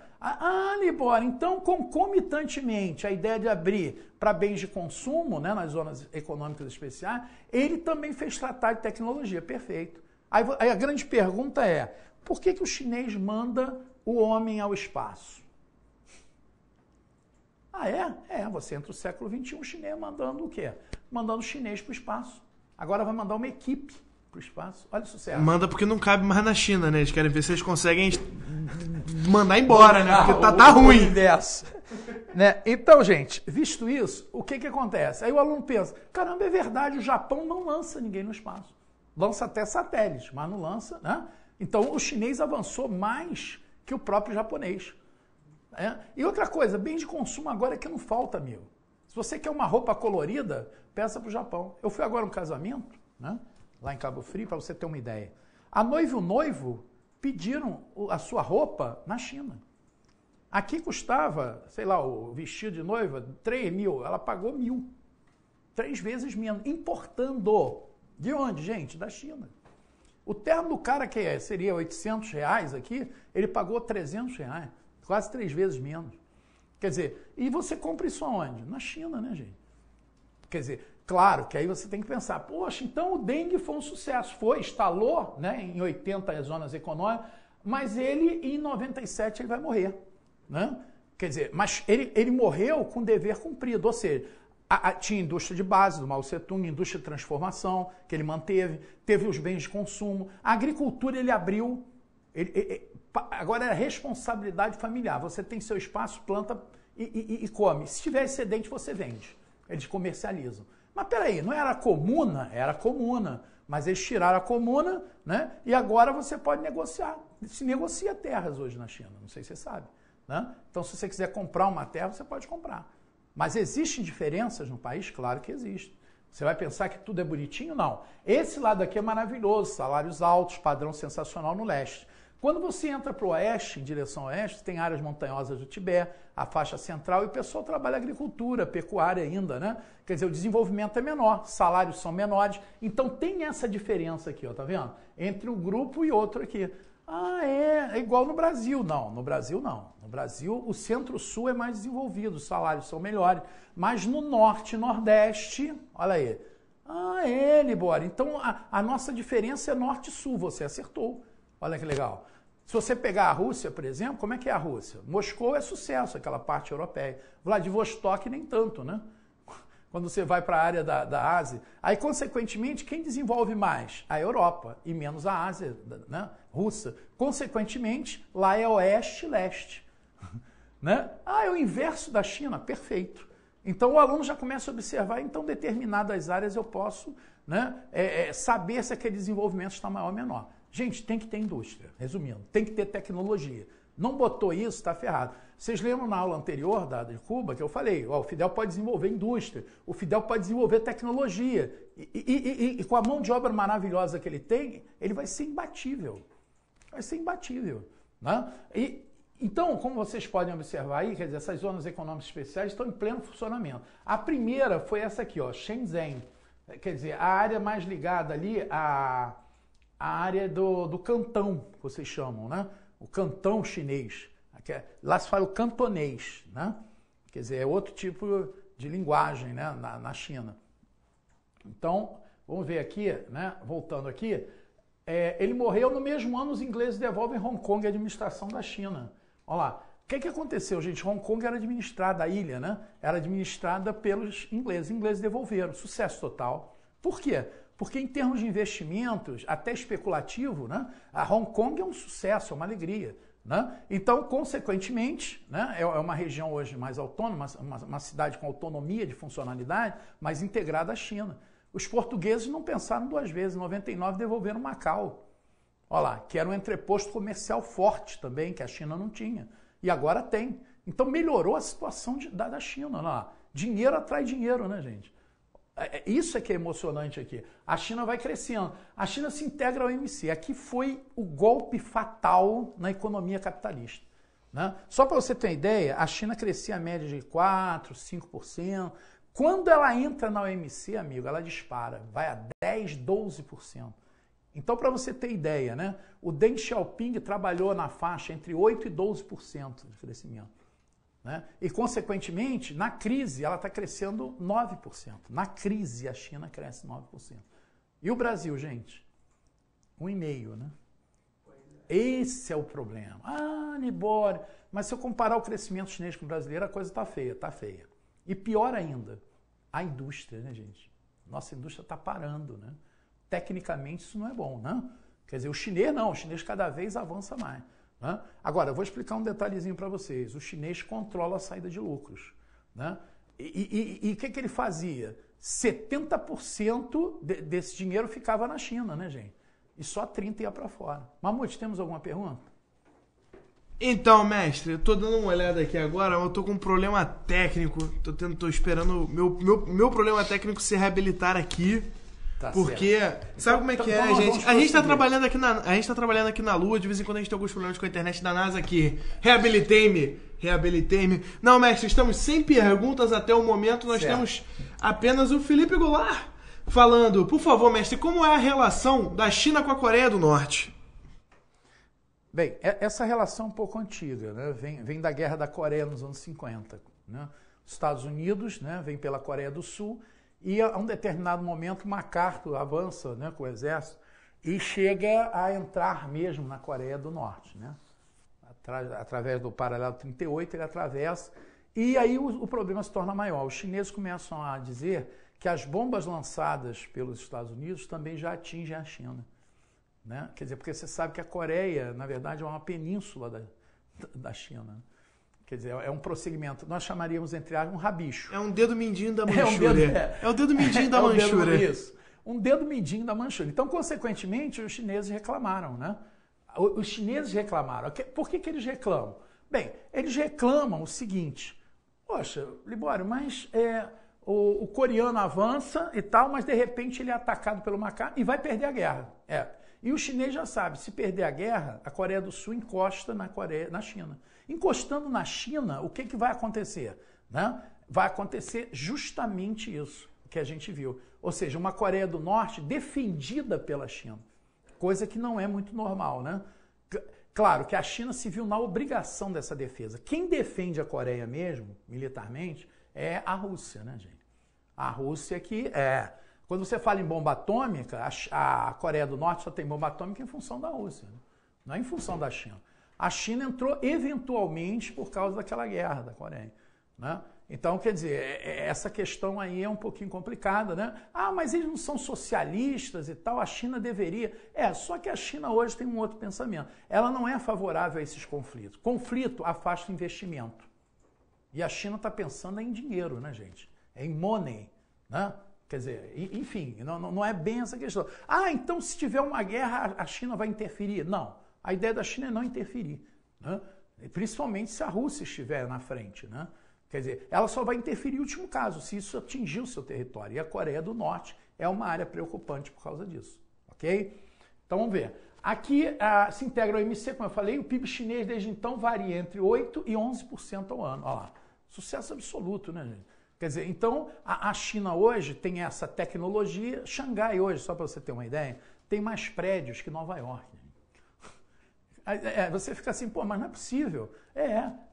B: Libório, então, concomitantemente, a ideia de abrir para bens de consumo, né, nas zonas econômicas especiais, ele também fez tratado de tecnologia, perfeito. Aí a grande pergunta é, por que o chinês manda o homem ao espaço? Você entra no século XXI, o chinês mandando o quê? Mandando o chinês para o espaço. Agora vai mandar uma equipe para o espaço. Olha o sucesso.
A: Manda porque não cabe mais na China, né? Eles querem ver se eles conseguem mandar embora, né? Porque tá ruim.
B: Né? Então, gente, visto isso, o que acontece? Aí o aluno pensa, caramba, é verdade, o Japão não lança ninguém no espaço. Lança até satélites, mas não lança, né? Então, o chinês avançou mais que o próprio japonês. E outra coisa, bem de consumo agora é que não falta, amigo. Se você quer uma roupa colorida, peça para o Japão. Eu fui agora num casamento, né, lá em Cabo Frio, para você ter uma ideia. A noiva e o noivo pediram a sua roupa na China. Aqui custava, sei lá, o vestido de noiva, 3 mil, ela pagou 1.000. 3 vezes menos, importando. De onde, gente? Da China. O terno do cara que seria R$800 aqui, ele pagou R$300, quase 3 vezes menos. Quer dizer, e você compra isso aonde? Na China, né, gente? Quer dizer, claro que aí você tem que pensar, poxa, então o Deng foi um sucesso. Foi, instalou, né, em 80 as zonas econômicas, mas ele, em 97, ele vai morrer, né? Quer dizer, mas ele morreu com dever cumprido, ou seja, tinha indústria de base do Mao Tse-tung, indústria de transformação, que ele manteve, teve os bens de consumo, a agricultura ele abriu, agora é responsabilidade familiar, você tem seu espaço, planta e come. Se tiver excedente, você vende. eles comercializam. Mas peraí, não era comuna? Era comuna. Mas eles tiraram a comuna, né? E agora você pode negociar. Se negocia terras hoje na China, não sei se você sabe. Né? Então, se você quiser comprar uma terra, você pode comprar. Mas existem diferenças no país? Claro que existe. Você vai pensar que tudo é bonitinho? Não. Esse lado aqui é maravilhoso, salários altos, padrão sensacional no leste. Quando você entra para o oeste, em direção ao oeste, tem áreas montanhosas do Tibete, a faixa central, e o pessoal trabalha agricultura, pecuária ainda, né? Quer dizer, o desenvolvimento é menor, salários são menores. Então tem essa diferença aqui, ó, tá vendo? Entre um grupo e outro aqui. Ah, é igual no Brasil. Não, no Brasil não. No Brasil, o centro-sul é mais desenvolvido, os salários são melhores. Mas no norte e nordeste, olha aí. Ah, é, Libório. Então a nossa diferença é norte e sul, você acertou. Olha que legal. Se você pegar a Rússia, por exemplo, como é que é a Rússia? Moscou é sucesso, aquela parte europeia. Vladivostok nem tanto, né? Quando você vai para a área da Ásia. Aí, consequentemente, quem desenvolve mais? A Europa e menos a Ásia, né? Russa. Consequentemente, lá é oeste e leste. Né? Ah, é o inverso da China, perfeito. Então, o aluno já começa a observar, então, determinadas áreas eu posso, né, saber se aquele desenvolvimento está maior ou menor. Gente, tem que ter indústria, resumindo, tem que ter tecnologia. Não botou isso, está ferrado. Vocês lembram na aula anterior de Cuba que eu falei, ó, o Fidel pode desenvolver indústria, o Fidel pode desenvolver tecnologia e com a mão de obra maravilhosa que ele tem, ele vai ser imbatível. Vai ser imbatível. Né? Então, como vocês podem observar aí, quer dizer, essas zonas econômicas especiais estão em pleno funcionamento. A primeira foi essa aqui, ó, Shenzhen. Quer dizer, a área mais ligada ali a área do cantão, que vocês chamam, né? O cantão chinês. Lá se fala o cantonês, né? Quer dizer, é outro tipo de linguagem, né? na China. Então, vamos ver aqui, né? Voltando aqui, ele morreu no mesmo ano, os ingleses devolvem Hong Kong à administração da China. Olha lá. O que aconteceu, gente? Hong Kong era administrada, a ilha, né? Era administrada pelos ingleses. Os ingleses devolveram. Sucesso total. Por quê? Porque em termos de investimentos, até especulativo, né, a Hong Kong é um sucesso, é uma alegria. Né? Então, consequentemente, né, é uma região hoje mais autônoma, uma cidade com autonomia de funcionalidade, mas integrada à China. Os portugueses não pensaram duas vezes, em 99 devolveram Macau. Olha lá, que era um entreposto comercial forte também, que a China não tinha. E agora tem. Então melhorou a situação da China. Olha lá. Dinheiro atrai dinheiro, né, gente? Isso é que é emocionante aqui. A China vai crescendo. A China se integra ao OMC. Aqui foi o golpe fatal na economia capitalista. Né? Só para você ter uma ideia, a China crescia a média de 4%, 5%. Quando ela entra na OMC, amigo, ela dispara. Vai a 10%, 12%. Então, para você ter ideia, né? O Deng Xiaoping trabalhou na faixa entre 8% e 12% de crescimento. Né? E, consequentemente, na crise, ela está crescendo 9%. Na crise, a China cresce 9%. E o Brasil, gente? 1,5%, né? Esse é o problema. Ah, Libório, mas se eu comparar o crescimento chinês com o brasileiro, a coisa está feia, está feia. E pior ainda, a indústria, né, gente? Nossa indústria está parando, né? Tecnicamente, isso não é bom, né? Quer dizer, o chinês não, o chinês cada vez avança mais. Né? Agora, eu vou explicar um detalhezinho para vocês. O chinês controla a saída de lucros. Né? E o que ele fazia? 70% desse dinheiro ficava na China, né, gente? E só 30% ia para fora. Mamute, temos alguma pergunta?
A: Então, mestre, eu tô dando uma olhada aqui agora, eu tô com um problema técnico. Tô esperando meu problema técnico se reabilitar aqui. Tá, porque, certo. Sabe como é que é, gente? A gente tá trabalhando aqui na Lua, de vez em quando a gente tem alguns problemas com a internet da NASA aqui. Reabilitei-me. Não, mestre, estamos sem perguntas até o momento, nós temos apenas o Felipe Goulart falando. Por favor, mestre, como é a relação da China com a Coreia do Norte?
B: Bem, essa relação é um pouco antiga, né? Vem da Guerra da Coreia nos anos 50. Né? Os Estados Unidos, né, vem pela Coreia do Sul. E a um determinado momento, MacArthur avança, né, com o exército e chega a entrar mesmo na Coreia do Norte. Né? Através do paralelo 38, ele atravessa. E aí o problema se torna maior. Os chineses começam a dizer que as bombas lançadas pelos Estados Unidos também já atingem a China. Né? Quer dizer, porque você sabe que a Coreia, na verdade, é uma península da China. Quer dizer, é um prosseguimento, nós chamaríamos, entre aspas, um rabicho.
A: É um dedo mindinho da Manchúria. É o dedo mindinho da Manchúria.
B: Isso, um dedo mindinho da Manchúria. Então, consequentemente, os chineses reclamaram, né? Os chineses reclamaram. Por que eles reclamam? Bem, eles reclamam o seguinte, poxa, Libório, mas o coreano avança e tal, mas de repente ele é atacado pelo macaco e vai perder a guerra. E o chinês já sabe, se perder a guerra, a Coreia do Sul encosta na China. Encostando na China, o que vai acontecer? Né? Vai acontecer justamente isso que a gente viu. Ou seja, uma Coreia do Norte defendida pela China. Coisa que não é muito normal, né? Claro que a China se viu na obrigação dessa defesa. Quem defende a Coreia mesmo, militarmente, é a Rússia, né, gente? A Rússia que Quando você fala em bomba atômica, a Coreia do Norte só tem bomba atômica em função da Rússia, né? Não é em função da China. A China entrou eventualmente por causa daquela guerra da Coreia, né? Então, quer dizer, essa questão aí é um pouquinho complicada, né? Ah, mas eles não são socialistas e tal, a China deveria... Só que a China hoje tem um outro pensamento. Ela não é favorável a esses conflitos. Conflito afasta investimento. E a China está pensando em dinheiro, né, gente? Em money, né? Quer dizer, enfim, não é bem essa questão. Ah, então se tiver uma guerra, a China vai interferir. Não, a ideia da China é não interferir, né? Principalmente se a Rússia estiver na frente, né? Quer dizer, ela só vai interferir em último caso, se isso atingir o seu território. E a Coreia do Norte é uma área preocupante por causa disso, ok? Então vamos ver. Aqui se integra o OMC, como eu falei, o PIB chinês desde então varia entre 8% e 11% ao ano. Olha lá, sucesso absoluto, né, gente? Quer dizer, então a China hoje tem essa tecnologia. Xangai hoje, só para você ter uma ideia, tem mais prédios que Nova York. Você fica assim, pô, mas não é possível.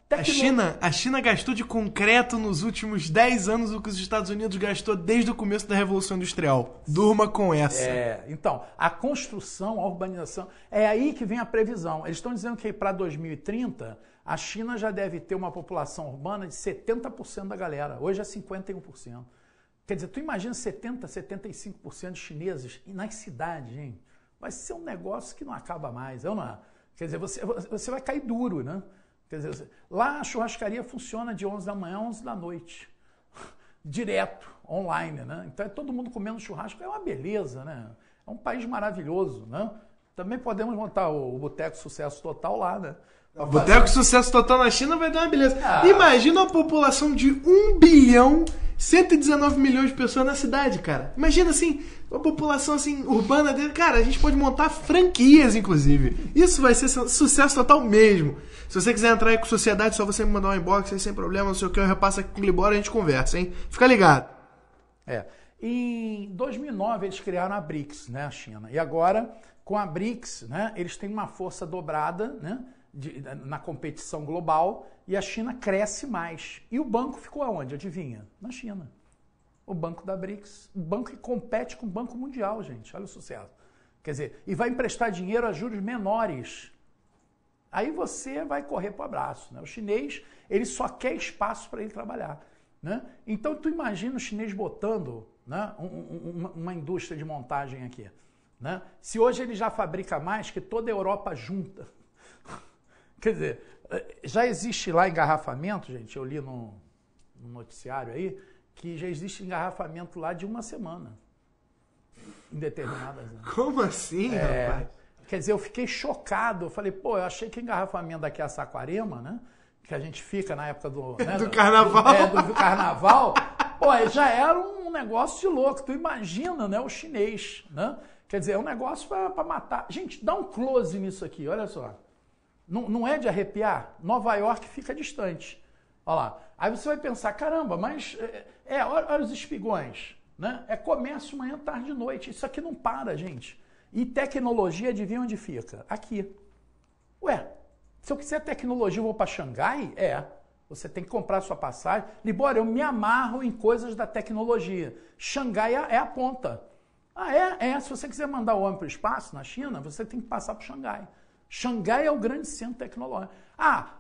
B: A
A: China gastou de concreto nos últimos 10 anos o que os Estados Unidos gastou desde o começo da Revolução Industrial. Durma com essa.
B: Então, a construção, a urbanização, é aí que vem a previsão. Eles estão dizendo que para 2030, a China já deve ter uma população urbana de 70% da galera. Hoje é 51%. Quer dizer, tu imagina 70%, 75% de chineses nas cidades, gente. Vai ser um negócio que não acaba mais. Quer dizer, você vai cair duro, né? Quer dizer, lá a churrascaria funciona de 11 da manhã a 11 da noite. Direto, online, né? Então é todo mundo comendo churrasco, é uma beleza, né? É um país maravilhoso, né? Também podemos montar o Boteco Sucesso Total lá, né?
A: O Boteco Sucesso Total na China vai dar uma beleza. Imagina uma população de 1 bilhão 119 milhões de pessoas na cidade, cara. Imagina, assim, uma população, assim, urbana dele. Cara, a gente pode montar franquias, inclusive. Isso vai ser sucesso total mesmo. Se você quiser entrar aí com sociedade, só você me mandar um inbox aí sem problema, não sei o que, eu repasso aqui com o Libório e a gente conversa, hein? Fica ligado.
B: Em 2009, eles criaram a BRICS, né, a China. E agora, com a BRICS, né, eles têm uma força dobrada, né, na competição global, e a China cresce mais. E o banco ficou aonde? Adivinha? Na China. O banco da BRICS. O banco que compete com o Banco Mundial, gente. Olha o sucesso. Quer dizer, e vai emprestar dinheiro a juros menores. Aí você vai correr para o abraço, né? O chinês, ele só quer espaço para ele trabalhar, né? Então, tu imagina o chinês botando, né, uma indústria de montagem aqui, né? Se hoje ele já fabrica mais que toda a Europa junta. Quer dizer, já existe lá engarrafamento, gente, eu li no noticiário aí, que já existe engarrafamento lá de 1 semana, em determinadas anos.
A: Como assim, rapaz?
B: Quer dizer, eu fiquei chocado, eu falei, pô, eu achei que o engarrafamento daqui a Saquarema, né, que a gente fica na época do... Né,
A: do carnaval.
B: Do carnaval, pô, já era um negócio de louco, tu imagina, né, o chinês, né, quer dizer, é um negócio para matar. Gente, dá um close nisso aqui, olha só. Não é de arrepiar? Nova York fica distante. Olha lá. Aí você vai pensar, caramba, mas... olha os espigões, né? É comércio manhã, tarde e noite. Isso aqui não para, gente. E tecnologia, adivinha onde fica? Aqui. Ué, se eu quiser tecnologia, eu vou para Xangai? Você tem que comprar sua passagem. Libório, eu me amarro em coisas da tecnologia. Xangai é a ponta. Se você quiser mandar o homem para o espaço na China, você tem que passar por Xangai. Xangai é o grande centro tecnológico.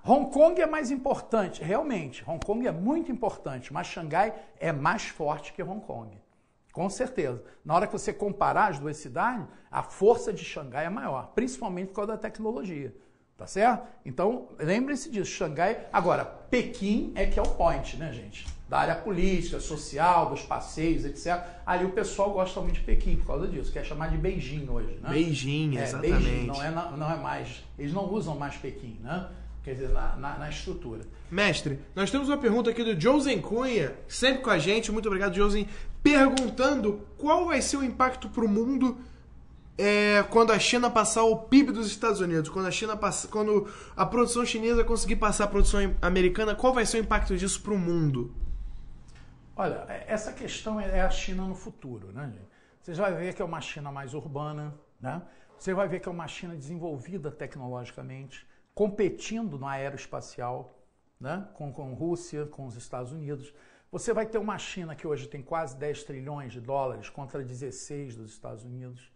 B: Hong Kong é mais importante. Realmente, Hong Kong é muito importante, mas Xangai é mais forte que Hong Kong. Com certeza. Na hora que você comparar as duas cidades, a força de Xangai é maior, principalmente por causa da tecnologia. Tá certo? Então, lembre-se disso, Xangai... Agora, Pequim é que é o point, né, gente? Da área política, social, dos passeios, etc. Ali o pessoal gosta muito de Pequim por causa disso, quer chamar de Beijing hoje, né?
A: Beijing, exatamente.
B: Beijing, não é mais... Eles não usam mais Pequim, né? Quer dizer, na estrutura.
A: Mestre, nós temos uma pergunta aqui do Josen Cunha, sempre com a gente, muito obrigado, Josen, perguntando qual vai ser o impacto para o mundo quando a China passar o PIB dos Estados Unidos, quando a produção chinesa conseguir passar a produção americana, qual vai ser o impacto disso para o mundo?
B: Olha, essa questão é a China no futuro, né, gente? Você vai ver que é uma China mais urbana, né? Você vai ver que é uma China desenvolvida tecnologicamente, competindo no aeroespacial, né? com Rússia, com os Estados Unidos. Você vai ter uma China que hoje tem quase 10 trilhões de dólares contra 16 dos Estados Unidos.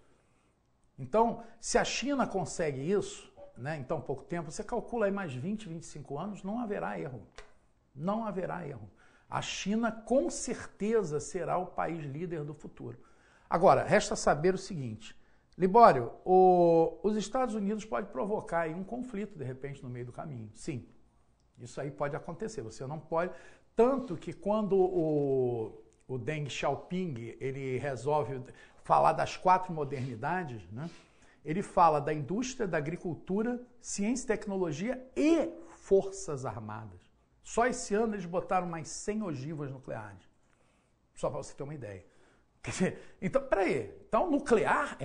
B: Então, se a China consegue isso, né, em tão pouco tempo, você calcula aí mais 20, 25 anos, não haverá erro. Não haverá erro. A China, com certeza, será o país líder do futuro. Agora, resta saber o seguinte, Libório, os Estados Unidos podem provocar aí um conflito, de repente, no meio do caminho. Sim, isso aí pode acontecer. Você não pode... Tanto que quando o Deng Xiaoping ele resolve falar das 4 modernidades, né? Ele fala da indústria, da agricultura, ciência e tecnologia e forças armadas. Só esse ano eles botaram mais 100 ogivas nucleares. Só para você ter uma ideia. Quer dizer, então, peraí. Então, nuclear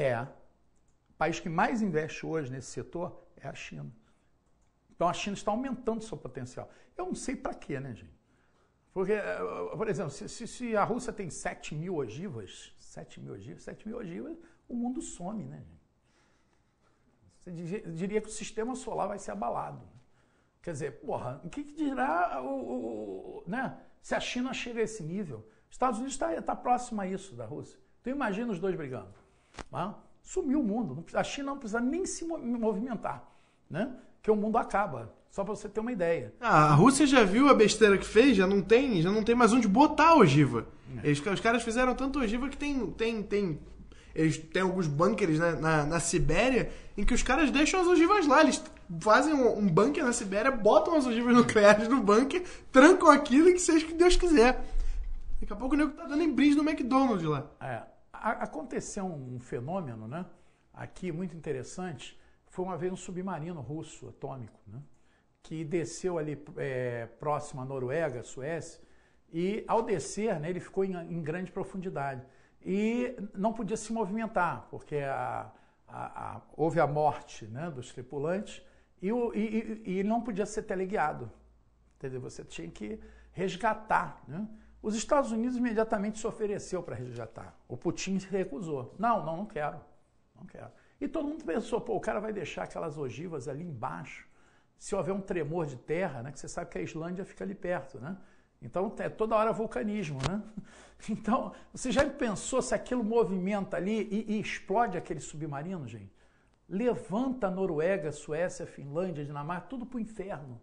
B: o país que mais investe hoje nesse setor é a China. Então, a China está aumentando seu potencial. Eu não sei para quê, né, gente? Porque, por exemplo, se a Rússia tem 7 mil ogivas, o mundo some, né, gente? Você diria que o sistema solar vai ser abalado. Quer dizer, porra, o que dirá né? Se a China chega a esse nível? Estados Unidos está próximo a isso da Rússia. Então imagina os dois brigando. Tá? Sumiu o mundo. A China não precisa nem se movimentar, né? Que o mundo acaba. Só para você ter uma ideia.
A: A Rússia já viu a besteira que fez, já não tem mais onde botar a ogiva. Os caras fizeram tanta ogiva que eles têm alguns bunkers na Sibéria em que os caras deixam as ogivas lá. Eles fazem um bunker na Sibéria, botam as ogivas nucleares no bunker, trancam aquilo e que seja o que Deus quiser. Daqui a pouco o nego tá dando em brinde no McDonald's lá.
B: Aconteceu um fenômeno, né? Aqui muito interessante. Foi uma vez um submarino russo atômico, né? Que desceu ali próximo à Noruega, Suécia, e ao descer, né, ele ficou em grande profundidade. E não podia se movimentar, porque houve a morte, né, dos tripulantes e não podia ser teleguiado. Entendeu? Você tinha que resgatar. Né? Os Estados Unidos imediatamente se ofereceu para resgatar. O Putin se recusou. Não quero. Não quero. E todo mundo pensou, o cara vai deixar aquelas ogivas ali embaixo. Se houver um tremor de terra, né, que você sabe que a Islândia fica ali perto, né? Então, é toda hora vulcanismo, né? Então, você já pensou se aquilo movimenta ali e explode aquele submarino, gente? Levanta a Noruega, Suécia, Finlândia, Dinamarca, tudo pro inferno.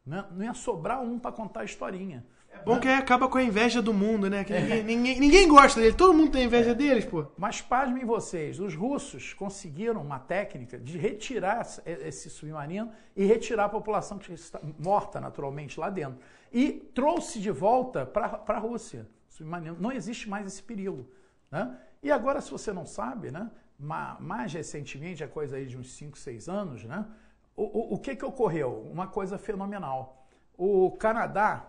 B: Né? Não ia sobrar um para contar a historinha.
A: É bom que aí acaba com a inveja do mundo, né? Que ninguém gosta dele, todo mundo tem inveja deles, pô.
B: Mas pasmem vocês, os russos conseguiram uma técnica de retirar esse submarino e retirar a população que está morta naturalmente lá dentro. E trouxe de volta para a Rússia. Submarino. Não existe mais esse perigo. Né? E agora, se você não sabe, né? Mais recentemente, a coisa aí de uns 5, 6 anos, né? O que ocorreu? Uma coisa fenomenal. O Canadá,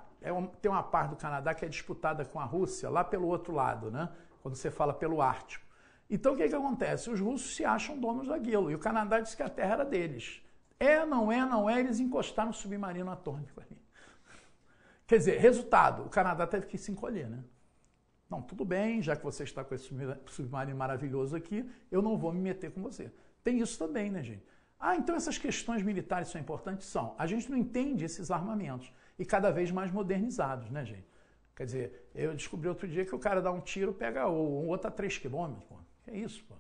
B: tem uma parte do Canadá que é disputada com a Rússia, lá pelo outro lado, né? Quando você fala pelo Ártico. Então, o que acontece? Os russos se acham donos daquilo, e o Canadá diz que a terra era deles. Não é, eles encostaram no submarino atômico ali. Quer dizer, resultado, o Canadá teve que se encolher, né? Não, tudo bem, já que você está com esse submarino maravilhoso aqui, eu não vou me meter com você. Tem isso também, né, gente? Então essas questões militares são importantes? São. A gente não entende esses armamentos. E cada vez mais modernizados, né, gente? Quer dizer, eu descobri outro dia que o cara dá um tiro, pega o outro a 3 quilômetros, pô. Que é isso, pô?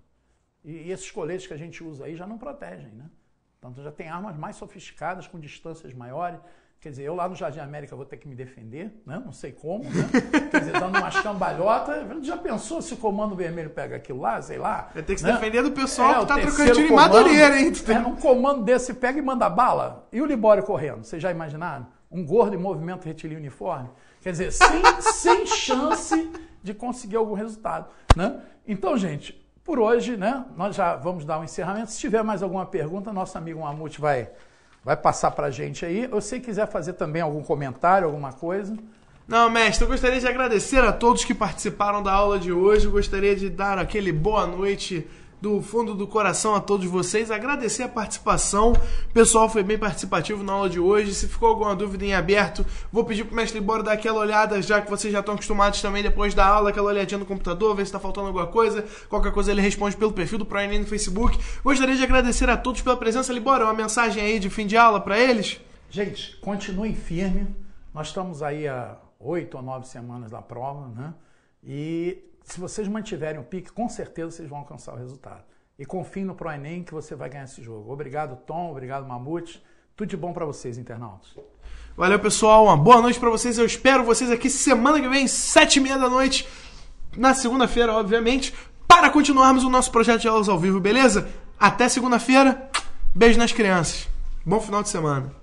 B: E esses coletes que a gente usa aí já não protegem, né? Então já tem armas mais sofisticadas, com distâncias maiores. Quer dizer, eu lá no Jardim América vou ter que me defender, né? Não sei como, né? Quer dizer, dando umas cambalhotas. Já pensou se o Comando Vermelho pega aquilo lá, sei lá?
A: Vai ter que se
B: né?
A: defender do pessoal que tá trocando tiro em
B: comando,
A: Madureira, hein?
B: Um comando desse pega e manda bala. E o Libório correndo, vocês já imaginaram? Um gordo em movimento retilíneo uniforme? Quer dizer, sem chance de conseguir algum resultado, né? Então, gente, por hoje, né? Nós já vamos dar um encerramento. Se tiver mais alguma pergunta, nosso amigo Mamute vai passar pra gente aí. Ou se quiser fazer também algum comentário, alguma coisa.
A: Não, mestre, eu gostaria de agradecer a todos que participaram da aula de hoje. Eu gostaria de dar aquele boa noite do fundo do coração a todos vocês. Agradecer a participação. O pessoal foi bem participativo na aula de hoje. Se ficou alguma dúvida em aberto, vou pedir pro mestre Libório dar aquela olhada, já que vocês já estão acostumados também depois da aula, aquela olhadinha no computador, ver se está faltando alguma coisa. Qualquer coisa ele responde pelo perfil do ProEnem no Facebook. Gostaria de agradecer a todos pela presença. Libório, uma mensagem aí de fim de aula para eles?
B: Gente, continuem firme. Nós estamos aí há 8 ou 9 semanas da prova, né? E se vocês mantiverem o pique, com certeza vocês vão alcançar o resultado. E confiem no ProEnem que você vai ganhar esse jogo. Obrigado, Tom. Obrigado, Mamute. Tudo de bom para vocês, internautas.
A: Valeu, pessoal. Uma boa noite para vocês. Eu espero vocês aqui semana que vem, 7h30 da noite, na segunda-feira, obviamente, para continuarmos o nosso projeto de aulas ao vivo, beleza? Até segunda-feira. Beijo nas crianças. Bom final de semana.